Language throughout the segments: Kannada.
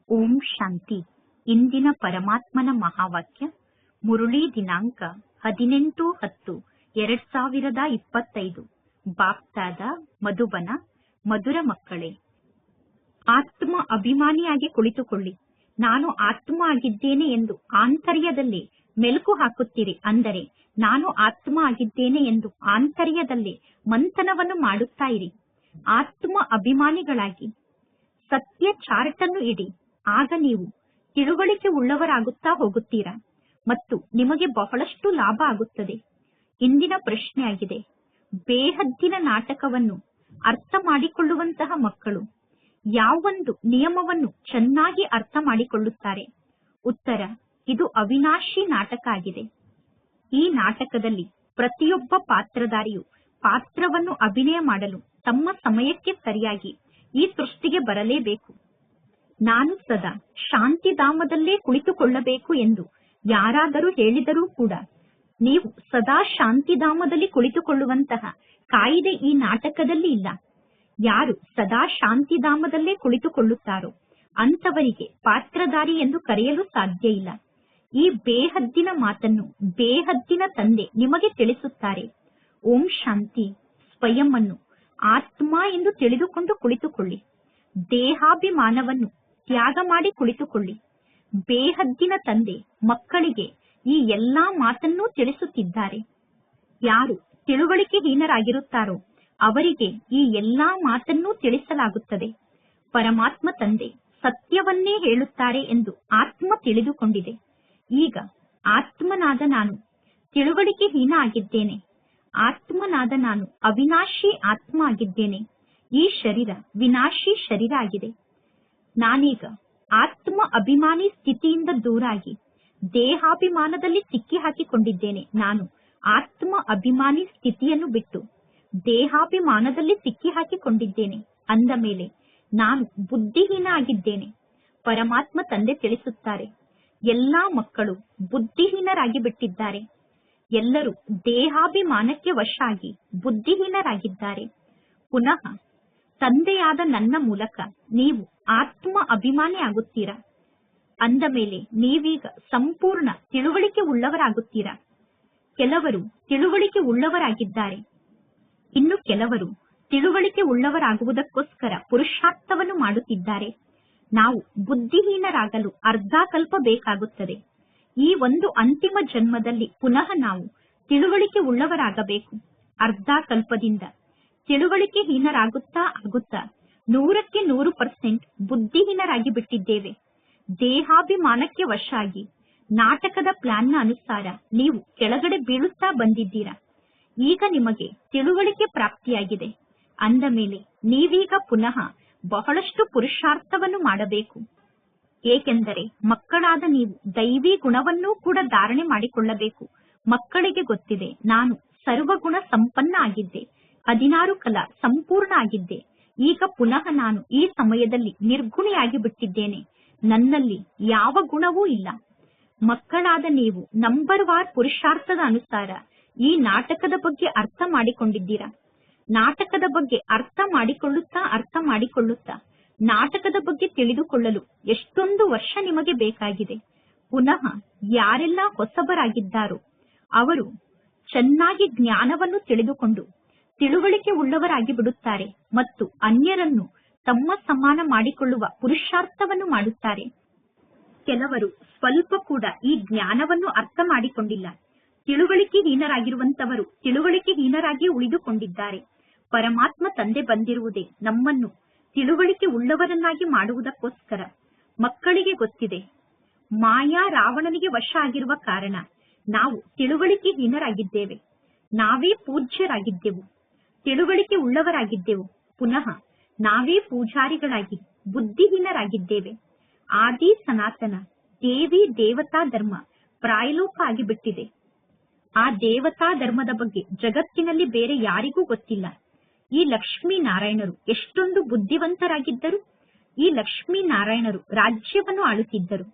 ಓಂ ಶಾಂತಿ. ಇಂದಿನ ಪರಮಾತ್ಮನ ಮಹಾವಾಕ್ಯ ಮುರುಳಿ ದಿನಾಂಕ 18-10-2025. ಬಾಪ್ತಾದ ಮಧುಬನ. ಮಧುರ ಮಕ್ಕಳೇ, ಆತ್ಮ ಅಭಿಮಾನಿಯಾಗಿ ಕುಳಿತುಕೊಳ್ಳಿ. ನಾನು ಆತ್ಮ ಆಗಿದ್ದೇನೆ ಎಂದು ಆಂತರ್ಯದಲ್ಲಿ ಮೆಲುಕು ಹಾಕುತ್ತೀರಿ. ಅಂದರೆ ನಾನು ಆತ್ಮ ಆಗಿದ್ದೇನೆ ಎಂದು ಆಂತರ್ಯದಲ್ಲಿ ಮಂಥನವನ್ನು ಮಾಡುತ್ತಾ ಇರಿ. ಆತ್ಮ ಅಭಿಮಾನಿಗಳಾಗಿ ಸತ್ಯ ಚಾರ್ಟ್ ಅನ್ನು ಇಡಿ. ಆಗ ನೀವು ತಿಳುವಳಿಕೆ ಉಳ್ಳವರಾಗುತ್ತಾ ಹೋಗುತ್ತೀರಾ ಮತ್ತು ನಿಮಗೆ ಬಹಳಷ್ಟು ಲಾಭ ಆಗುತ್ತದೆ. ಇಂದಿನ ಪ್ರಶ್ನೆಯಾಗಿದೆ, ಬೇಹದ್ದಿನ ನಾಟಕವನ್ನು ಅರ್ಥ ಮಾಡಿಕೊಳ್ಳುವಂತಹ ಮಕ್ಕಳು ಯಾವೊಂದು ನಿಯಮವನ್ನು ಚೆನ್ನಾಗಿ ಅರ್ಥ ಮಾಡಿಕೊಳ್ಳುತ್ತಾರೆ? ಉತ್ತರ, ಇದು ಅವಿನಾಶಿ ನಾಟಕ ಆಗಿದೆ. ಈ ನಾಟಕದಲ್ಲಿ ಪ್ರತಿಯೊಬ್ಬ ಪಾತ್ರಧಾರಿಯು ಪಾತ್ರವನ್ನು ಅಭಿನಯ ಮಾಡಲು ತಮ್ಮ ಸಮಯಕ್ಕೆ ಸರಿಯಾಗಿ ಈ ಸೃಷ್ಟಿಗೆ ಬರಲೇಬೇಕು. ನಾನು ಸದಾ ಶಾಂತಿಧಾಮದಲ್ಲೇ ಕುಳಿತುಕೊಳ್ಳಬೇಕು ಎಂದು ಯಾರಾದರೂ ಹೇಳಿದರೂ ಕೂಡ ನೀವು ಸದಾ ಶಾಂತಿಧಾಮದಲ್ಲಿ ಕುಳಿತುಕೊಳ್ಳುವಂತಹ ಕಾಯಿದೆ ಈ ನಾಟಕದಲ್ಲಿ ಇಲ್ಲ. ಯಾರು ಸದಾ ಶಾಂತಿಧಾಮದಲ್ಲೇ ಕುಳಿತುಕೊಳ್ಳುತ್ತಾರೋ ಅಂತವರಿಗೆ ಪಾತ್ರಧಾರಿ ಎಂದು ಕರೆಯಲು ಸಾಧ್ಯ ಇಲ್ಲ. ಈ ಬೇಹದ್ದಿನ ಮಾತನ್ನು ಬೇಹದ್ದಿನ ತಂದೆ ನಿಮಗೆ ತಿಳಿಸುತ್ತಾರೆ. ಓಂ ಶಾಂತಿ. ಸ್ವಯಂ ಅನ್ನು ಆತ್ಮ ಎಂದು ತಿಳಿದುಕೊಂಡು ಕುಳಿತುಕೊಳ್ಳಿ. ದೇಹಾಭಿಮಾನವನ್ನು ತ್ಯಾಗ ಮಾಡಿ ಕುಳಿತುಕೊಳ್ಳಿ. ಬೇಹದ್ದಿನ ತಂದೆ ಮಕ್ಕಳಿಗೆ ಈ ಎಲ್ಲಾ ಮಾತನ್ನೂ ತಿಳಿಸುತ್ತಿದ್ದಾರೆ. ಯಾರು ತಿಳುವಳಿಕೆಹೀನರಾಗಿರುತ್ತಾರೋ ಅವರಿಗೆ ಈ ಎಲ್ಲಾ ಮಾತನ್ನೂ ತಿಳಿಸಲಾಗುತ್ತದೆ. ಪರಮಾತ್ಮ ತಂದೆ ಸತ್ಯವನ್ನೇ ಹೇಳುತ್ತಾರೆ ಎಂದು ಆತ್ಮ ತಿಳಿದುಕೊಂಡಿದೆ. ಈಗ ಆತ್ಮನಾದ ನಾನು ತಿಳುವಳಿಕೆಹೀನ ಆಗಿದ್ದೇನೆ. ಆತ್ಮನಾದ ನಾನು ಅವಿನಾಶಿ ಆತ್ಮ ಆಗಿದ್ದೇನೆ. ಈ ಶರೀರ ವಿನಾಶಿ ಶರೀರ ಆಗಿದೆ. ನಾನೀಗ ಆತ್ಮ ಅಭಿಮಾನಿ ಸ್ಥಿತಿಯಿಂದ ದೂರಾಗಿ ದೇಹಾಭಿಮಾನದಲ್ಲಿ ಸಿಕ್ಕಿ ಹಾಕಿಕೊಂಡಿದ್ದೇನೆ. ನಾನು ಆತ್ಮ ಅಭಿಮಾನಿ ಸ್ಥಿತಿಯನ್ನು ಬಿಟ್ಟು ದೇಹಾಭಿಮಾನದಲ್ಲಿ ಸಿಕ್ಕಿ ಹಾಕಿಕೊಂಡಿದ್ದೇನೆ. ಅಂದ ಮೇಲೆ ನಾನು ಬುದ್ಧಿಹೀನ ಆಗಿದ್ದೇನೆ. ಪರಮಾತ್ಮ ತಂದೆ ತಿಳಿಸುತ್ತಾರೆ, ಎಲ್ಲಾ ಮಕ್ಕಳು ಬುದ್ಧಿಹೀನರಾಗಿ ಬಿಟ್ಟಿದ್ದಾರೆ. ಎಲ್ಲರೂ ದೇಹಾಭಿಮಾನಕ್ಕೆ ವಶ ಆಗಿ ಬುದ್ಧಿಹೀನರಾಗಿದ್ದಾರೆ. ಪುನಃ ತಂದೆಯಾದ ನನ್ನ ಮೂಲಕ ನೀವು ಆತ್ಮ ಅಭಿಮಾನಿ ಆಗುತ್ತೀರಾ. ಅಂದ ಮೇಲೆ ನೀವೀಗ ಸಂಪೂರ್ಣ ತಿಳುವಳಿಕೆ ಉಳ್ಳವರಾಗುತ್ತೀರಾ. ಕೆಲವರು ತಿಳುವಳಿಕೆ ಉಳ್ಳವರಾಗಿದ್ದಾರೆ. ಇನ್ನು ಕೆಲವರು ತಿಳುವಳಿಕೆ ಉಳ್ಳವರಾಗುವುದಕ್ಕೋಸ್ಕರ ಪುರುಷಾರ್ಥವನ್ನು ಮಾಡುತ್ತಿದ್ದಾರೆ. ನಾವು ಬುದ್ಧಿಹೀನರಾಗಲು ಅರ್ಧ ಕಲ್ಪ ಬೇಕಾಗುತ್ತದೆ. ಈ ಒಂದು ಅಂತಿಮ ಜನ್ಮದಲ್ಲಿ ಪುನಃ ನಾವು ತಿಳುವಳಿಕೆ ಉಳ್ಳವರಾಗಬೇಕು. ಅರ್ಧ ಕಲ್ಪದಿಂದ ತಿಳುವಳಿಕೆಹೀನರಾಗುತ್ತಾ ಆಗುತ್ತಾ 100% ಬುದ್ಧಿಹೀನರಾಗಿ ಬಿಟ್ಟಿದ್ದೇವೆ. ದೇಹಾಭಿಮಾನಕ್ಕೆ ವಶ ಆಗಿ ನಾಟಕದ ಪ್ಲಾನ್ನ ಅನುಸಾರ ನೀವು ಕೆಳಗಡೆ ಬೀಳುತ್ತಾ ಬಂದಿದ್ದೀರಾ. ಈಗ ನಿಮಗೆ ತಿಳುವಳಿಕೆ ಪ್ರಾಪ್ತಿಯಾಗಿದೆ. ಅಂದ ಮೇಲೆ ನೀವೀಗ ಪುನಃ ಬಹಳಷ್ಟು ಪುರುಷಾರ್ಥವನ್ನು ಮಾಡಬೇಕು. ಏಕೆಂದರೆ ಮಕ್ಕಳಾದ ನೀವು ದೈವಿ ಗುಣವನ್ನೂ ಕೂಡ ಧಾರಣೆ ಮಾಡಿಕೊಳ್ಳಬೇಕು. ಮಕ್ಕಳಿಗೆ ಗೊತ್ತಿದೆ, ನಾನು ಸರ್ವಗುಣ ಸಂಪನ್ನ ಆಗಿದ್ದೆ, 16 ಕಲಾ ಸಂಪೂರ್ಣ ಆಗಿದ್ದೆ. ಈಗ ಪುನಃ ನಾನು ಈ ಸಮಯದಲ್ಲಿ ನಿರ್ಗುಣಿಯಾಗಿ ಬಿಟ್ಟಿದ್ದೇನೆ. ನನ್ನಲ್ಲಿ ಯಾವ ಗುಣವೂ ಇಲ್ಲ. ಮಕ್ಕಳಾದ ನೀವು ನಂಬರ್ ವಾರ್ ಪುರುಷಾರ್ಥದ ಅನುಸಾರ ಈ ನಾಟಕದ ಬಗ್ಗೆ ಅರ್ಥ ಮಾಡಿಕೊಂಡಿದ್ದೀರಾ. ನಾಟಕದ ಬಗ್ಗೆ ಅರ್ಥ ಮಾಡಿಕೊಳ್ಳುತ್ತಾ ನಾಟಕದ ಬಗ್ಗೆ ತಿಳಿದುಕೊಳ್ಳಲು ಎಷ್ಟೊಂದು ವರ್ಷ ನಿಮಗೆ ಬೇಕಾಗಿದೆ. ಪುನಃ ಯಾರೆಲ್ಲ ಹೊಸಬರಾಗಿದ್ದಾರೋ ಅವರು ಚೆನ್ನಾಗಿ ಜ್ಞಾನವನ್ನು ತಿಳಿದುಕೊಂಡು ತಿಳುವಳಿಕೆ ಉಳ್ಳವರಾಗಿ ಬಿಡುತ್ತಾರೆ ಮತ್ತು ಅನ್ಯರನ್ನು ತಮ್ಮ ಸಮಾನ ಮಾಡಿಕೊಳ್ಳುವ ಪುರುಷಾರ್ಥವನ್ನು ಮಾಡುತ್ತಾರೆ. ಕೆಲವರು ಸ್ವಲ್ಪ ಕೂಡ ಈ ಜ್ಞಾನವನ್ನು ಅರ್ಥ ಮಾಡಿಕೊಂಡಿಲ್ಲ. ತಿಳುವಳಿಕೆಹೀನರಾಗಿರುವಂತವರು ತಿಳುವಳಿಕೆಹೀನರಾಗಿ ಉಳಿದುಕೊಂಡಿದ್ದಾರೆ. ಪರಮಾತ್ಮ ತಂದೆ ಬಂದಿರುವುದೇ ನಮ್ಮನ್ನು ತಿಳುವಳಿಕೆ ಉಳ್ಳವರನ್ನಾಗಿ ಮಾಡುವುದಕ್ಕೋಸ್ಕರ. ಮಕ್ಕಳಿಗೆ ಗೊತ್ತಿದೆ, ಮಾಯಾ ರಾವಣನಿಗೆ ವಶ ಆಗಿರುವ ಕಾರಣ ನಾವು ತಿಳುವಳಿಕೆಹೀನರಾಗಿದ್ದೇವೆ. ನಾವೇ ಪೂಜ್ಯರಾಗಿದ್ದೆವು, ತಿಳುವಳಿಕೆ ಉಳ್ಳವರಾಗಿದ್ದೆವು. ಪುನಃ ನಾವೇ ಪೂಜಾರಿಗಳಾಗಿ ಬುದ್ಧಿಹೀನರಾಗಿದ್ದೇವೆ. ಆದಿ ಸನಾತನ ದೇವಿ ದೇವತಾ ಧರ್ಮ ಪ್ರಾಯಲೋಪ ಆಗಿಬಿಟ್ಟಿದೆ. ಆ ದೇವತಾ ಧರ್ಮದ ಬಗ್ಗೆ ಜಗತ್ತಿನಲ್ಲಿ ಬೇರೆ ಯಾರಿಗೂ ಗೊತ್ತಿಲ್ಲ. ಈ ಲಕ್ಷ್ಮೀ ನಾರಾಯಣರು ಎಷ್ಟೊಂದು ಬುದ್ಧಿವಂತರಾಗಿದ್ದರು. ಈ ಲಕ್ಷ್ಮೀ ನಾರಾಯಣರು ರಾಜ್ಯವನ್ನು ಆಳುತ್ತಿದ್ದರು.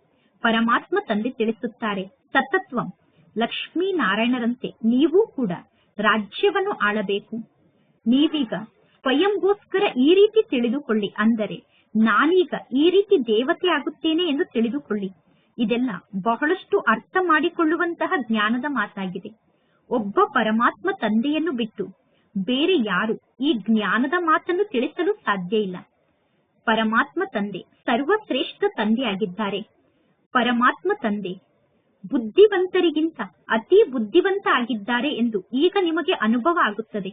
ಪರಮಾತ್ಮ ತಂದೆ ತಿಳಿಸುತ್ತಾರೆ, ತತತ್ವಂ ಲಕ್ಷ್ಮೀ ನಾರಾಯಣರಂತೆ ನೀವೂ ಕೂಡ ರಾಜ್ಯವನ್ನು ಆಳಬೇಕು. ನೀವೀಗ ಸ್ವಯಂಗೋಸ್ಕರ ಈ ರೀತಿ ತಿಳಿದುಕೊಳ್ಳಿ. ಅಂದರೆ ನಾನೀಗ ಈ ರೀತಿ ದೇವತೆ ಆಗುತ್ತೇನೆ ಎಂದು ತಿಳಿದುಕೊಳ್ಳಿ. ಇದೆಲ್ಲ ಬಹಳಷ್ಟು ಅರ್ಥ ಮಾಡಿಕೊಳ್ಳುವಂತಹ ಜ್ಞಾನದ ಮಾತಾಗಿದೆ. ಒಬ್ಬ ಪರಮಾತ್ಮ ತಂದೆಯನ್ನು ಬಿಟ್ಟು ಬೇರೆ ಯಾರು ಈ ಜ್ಞಾನದ ಮಾತನ್ನು ತಿಳಿಸಲು ಸಾಧ್ಯ ಇಲ್ಲ. ಪರಮಾತ್ಮ ತಂದೆ ಸರ್ವಶ್ರೇಷ್ಠ ತಂದೆಯಾಗಿದ್ದಾರೆ. ಪರಮಾತ್ಮ ತಂದೆ ಬುದ್ಧಿವಂತರಿಗಿಂತ ಅತಿ ಬುದ್ಧಿವಂತ ಆಗಿದ್ದಾರೆ ಎಂದು ಈಗ ನಿಮಗೆ ಅನುಭವ ಆಗುತ್ತದೆ.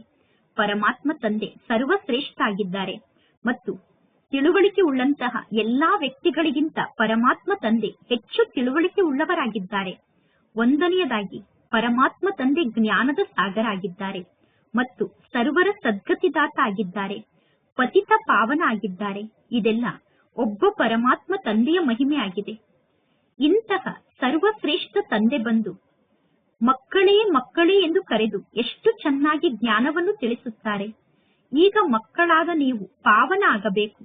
ಪರಮಾತ್ಮ ತಂದೆ ಸರ್ವಶ್ರೇಷ್ಠ ಆಗಿದ್ದಾರೆ ಮತ್ತು ತಿಳುವಳಿಕೆ ಉಳ್ಳಂತಹ ಎಲ್ಲಾ ವ್ಯಕ್ತಿಗಳಿಗಿಂತ ಪರಮಾತ್ಮ ತಂದೆ ಹೆಚ್ಚು ತಿಳುವಳಿಕೆ ಉಳ್ಳವರಾಗಿದ್ದಾರೆ. ಒಂದನೆಯದಾಗಿ ಪರಮಾತ್ಮ ತಂದೆ ಜ್ಞಾನದ ಸಾಗರ ಆಗಿದ್ದಾರೆ ಮತ್ತು ಸರ್ವರ ಸದ್ಗತಿದಾತ ಆಗಿದ್ದಾರೆ. ಪತಿತ ಪಾವನ ಆಗಿದ್ದಾರೆ. ಇದೆಲ್ಲ ಒಬ್ಬ ಪರಮಾತ್ಮ ತಂದೆಯ ಮಹಿಮೆ ಆಗಿದೆ. ಇಂತಹ ಸರ್ವಶ್ರೇಷ್ಠ ತಂದೆ ಬಂದು ಮಕ್ಕಳೇ ಮಕ್ಕಳೇ ಎಂದು ಕರೆದು ಎಷ್ಟು ಚೆನ್ನಾಗಿ ಜ್ಞಾನವನ್ನು ತಿಳಿಸುತ್ತಾರೆ. ಈಗ ಮಕ್ಕಳಾದ ನೀವು ಪಾವನ ಆಗಬೇಕು.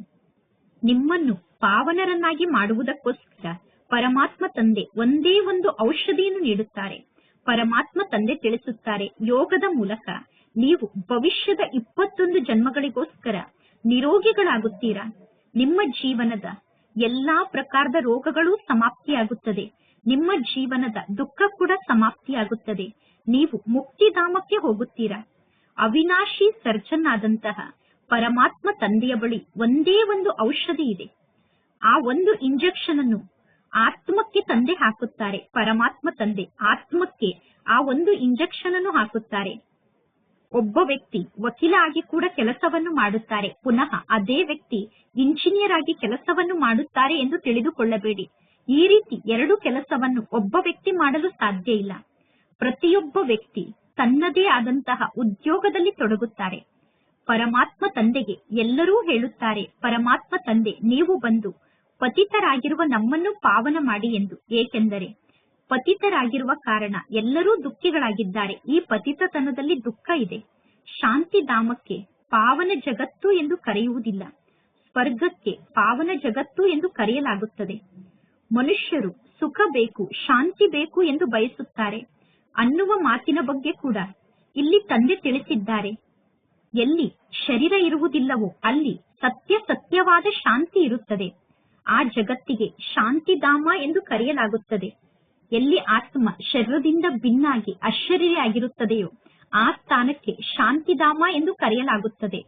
ನಿಮ್ಮನ್ನು ಪಾವನರನ್ನಾಗಿ ಮಾಡುವುದಕ್ಕೋಸ್ಕರ ಪರಮಾತ್ಮ ತಂದೆ ಒಂದೇ ಒಂದು ಔಷಧಿಯನ್ನು ನೀಡುತ್ತಾರೆ. ಪರಮಾತ್ಮ ತಂದೆ ತಿಳಿಸುತ್ತಾರೆ, ಯೋಗದ ಮೂಲಕ ನೀವು ಭವಿಷ್ಯದ 21 ಜನ್ಮಗಳಿಗೋಸ್ಕರ ನಿರೋಗಿಗಳಾಗುತ್ತೀರಾ. ನಿಮ್ಮ ಜೀವನದ ಎಲ್ಲಾ ಪ್ರಕಾರದ ರೋಗಗಳು ಸಮಾಪ್ತಿಯಾಗುತ್ತದೆ. ನಿಮ್ಮ ಜೀವನದ ದುಃಖ ಕೂಡ ಸಮಾಪ್ತಿಯಾಗುತ್ತದೆ. ನೀವು ಮುಕ್ತಿಧಾಮಕ್ಕೆ ಹೋಗುತ್ತೀರಾ. ಅವಿನಾಶಿ ಸರ್ಜನ್ ಆದಂತಹ ಪರಮಾತ್ಮ ತಂದೆಯ ಬಳಿ ಒಂದೇ ಒಂದು ಔಷಧಿ ಇದೆ. ಆ ಒಂದು ಇಂಜೆಕ್ಷನ್ ಅನ್ನು ಆತ್ಮಕ್ಕೆ ತಂದೆ ಹಾಕುತ್ತಾರೆ. ಪರಮಾತ್ಮ ತಂದೆ ಆತ್ಮಕ್ಕೆ ಆ ಒಂದು ಇಂಜೆಕ್ಷನ್ ಅನ್ನು ಹಾಕುತ್ತಾರೆ. ಒಬ್ಬ ವ್ಯಕ್ತಿ ವಕೀಲ ಆಗಿ ಕೂಡ ಕೆಲಸವನ್ನು ಮಾಡುತ್ತಾರೆ, ಪುನಃ ಅದೇ ವ್ಯಕ್ತಿ ಇಂಜಿನಿಯರ್ ಆಗಿ ಕೆಲಸವನ್ನು ಮಾಡುತ್ತಾರೆ ಎಂದು ತಿಳಿದುಕೊಳ್ಳಬೇಡಿ. ಈ ರೀತಿ ಎರಡು ಕೆಲಸವನ್ನು ಒಬ್ಬ ವ್ಯಕ್ತಿ ಮಾಡಲು ಸಾಧ್ಯ ಇಲ್ಲ. ಪ್ರತಿಯೊಬ್ಬ ವ್ಯಕ್ತಿ ತನ್ನದೇ ಆದಂತಹ ಉದ್ಯೋಗದಲ್ಲಿ ತೊಡಗುತ್ತಾರೆ. ಪರಮಾತ್ಮ ತಂದೆಗೆ ಎಲ್ಲರೂ ಹೇಳುತ್ತಾರೆ, ಪರಮಾತ್ಮ ತಂದೆ ನೀವು ಬಂದು ಪತಿತರಾಗಿರುವ ನಮ್ಮನ್ನು ಪಾವನ ಮಾಡಿ ಎಂದು. ಏಕೆಂದರೆ ಪತಿತರಾಗಿರುವ ಕಾರಣ ಎಲ್ಲರೂ ದುಃಖಿಗಳಾಗಿದ್ದಾರೆ. ಈ ಪತಿತತನದಲ್ಲಿ ದುಃಖ ಇದೆ. ಶಾಂತಿಧಾಮಕ್ಕೆ ಪಾವನ ಜಗತ್ತು ಎಂದು ಕರೆಯುವುದಿಲ್ಲ, ಸ್ವರ್ಗಕ್ಕೆ ಪಾವನ ಜಗತ್ತು ಎಂದು ಕರೆಯಲಾಗುತ್ತದೆ. ಮನುಷ್ಯರು ಸುಖ ಬೇಕು, ಶಾಂತಿ ಬೇಕು ಎಂದು ಬಯಸುತ್ತಾರೆ ಅನ್ನುವ ಮಾತಿನ ಬಗ್ಗೆ ಕೂಡ ಇಲ್ಲಿ ತಂದೆ ತಿಳಿಸಿದ್ದಾರೆ. ಎಲ್ಲಿ ಶರೀರ ಇರುವುದಿಲ್ಲವೋ ಅಲ್ಲಿ ಸತ್ಯ ಸತ್ಯವಾದ ಶಾಂತಿ ಇರುತ್ತದೆ. ಆ ಜಗತ್ತಿಗೆ ಶಾಂತಿಧಾಮ ಎಂದು ಕರೆಯಲಾಗುತ್ತದೆ. ಎಲ್ಲಿ ಆತ್ಮ ಶರೀರದಿಂದ ಭಿನ್ನಾಗಿ ಅಶರೀರಿಯಾಗಿರುತ್ತದೆಯೋ ಆ ಸ್ಥಾನಕ್ಕೆ ಶಾಂತಿಧಾಮ ಎಂದು ಕರೆಯಲಾಗುತ್ತದೆ.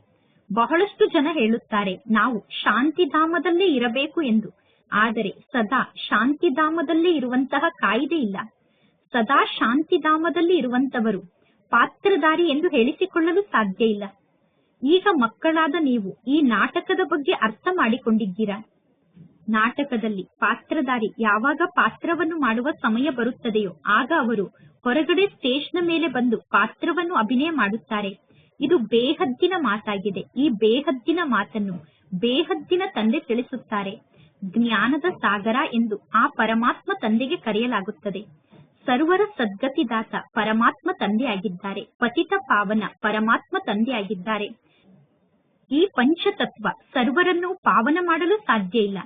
ಬಹಳಷ್ಟು ಜನ ಹೇಳುತ್ತಾರೆ ನಾವು ಶಾಂತಿಧಾಮದಲ್ಲೇ ಇರಬೇಕು ಎಂದು. ಆದರೆ ಸದಾ ಶಾಂತಿಧಾಮದಲ್ಲೇ ಇರುವಂತಹ ಕಾಯಿದೆ ಇಲ್ಲ. ಸದಾ ಶಾಂತಿಧಾಮದಲ್ಲಿ ಇರುವಂತವರು ಪಾತ್ರಧಾರಿ ಎಂದು ಹೇಳಿಸಿಕೊಳ್ಳಲು ಸಾಧ್ಯ ಇಲ್ಲ. ಈಗ ಮಕ್ಕಳಾದ ನೀವು ಈ ನಾಟಕದ ಬಗ್ಗೆ ಅರ್ಥ ಮಾಡಿಕೊಂಡಿದ್ದೀರಾ. ನಾಟಕದಲ್ಲಿ ಪಾತ್ರಧಾರಿ ಯಾವಾಗ ಪಾತ್ರವನ್ನು ಮಾಡುವ ಸಮಯ ಬರುತ್ತದೆಯೋ ಆಗ ಅವರು ಹೊರಗಡೆ ಸ್ಟೇಜ್ನ ಮೇಲೆ ಬಂದು ಪಾತ್ರವನ್ನು ಅಭಿನಯ ಮಾಡುತ್ತಾರೆ. ಇದು ಬೇಹದ್ದಿನ ಮಾತಾಗಿದೆ. ಈ ಬೇಹದ್ದಿನ ಮಾತನ್ನು ಬೇಹದ್ದಿನ ತಂದೆ ತಿಳಿಸುತ್ತಾರೆ. ಜ್ಞಾನದ ಸಾಗರ ಎಂದು ಆ ಪರಮಾತ್ಮ ತಂದೆಗೆ ಕರೆಯಲಾಗುತ್ತದೆ. ಸರ್ವರ ಸದ್ಗತಿದಾತ ಪರಮಾತ್ಮ ತಂದೆಯಾಗಿದ್ದಾರೆ. ಪತಿತ ಪಾವನ ಪರಮಾತ್ಮ ತಂದೆಯಾಗಿದ್ದಾರೆ. ಈ ಪಂಚತತ್ವ ಸರ್ವರನ್ನು ಪಾವನ ಮಾಡಲು ಸಾಧ್ಯ ಇಲ್ಲ.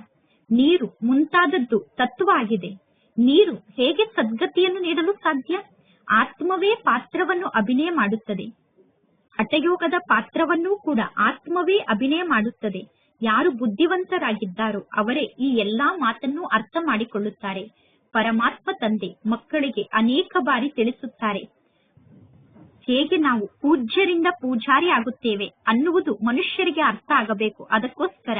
ನೀರು ಮುಂತಾದದ್ದು ತತ್ವ ಆಗಿದೆ. ನೀರು ಹೇಗೆ ಸದ್ಗತಿಯನ್ನು ನೀಡಲು ಸಾಧ್ಯ? ಆತ್ಮವೇ ಪಾತ್ರವನ್ನು ಅಭಿನಯ ಮಾಡುತ್ತದೆ. ಹಠಯೋಗದ ಪಾತ್ರವನ್ನೂ ಕೂಡ ಆತ್ಮವೇ ಅಭಿನಯ ಮಾಡುತ್ತದೆ. ಯಾರು ಬುದ್ಧಿವಂತರಾಗಿದ್ದಾರೋ ಅವರೇ ಈ ಎಲ್ಲಾ ಮಾತನ್ನು ಅರ್ಥ ಮಾಡಿಕೊಳ್ಳುತ್ತಾರೆ. ಪರಮಾತ್ಮ ತಂದೆ ಮಕ್ಕಳಿಗೆ ಅನೇಕ ಬಾರಿ ತಿಳಿಸುತ್ತಾರೆ, ಹೇಗೆ ನಾವು ಪೂಜ್ಯರಿಂದ ಪೂಜಾರಿ ಆಗುತ್ತೇವೆ ಅನ್ನುವುದು ಮನುಷ್ಯರಿಗೆ ಅರ್ಥ ಆಗಬೇಕು. ಅದಕ್ಕೋಸ್ಕರ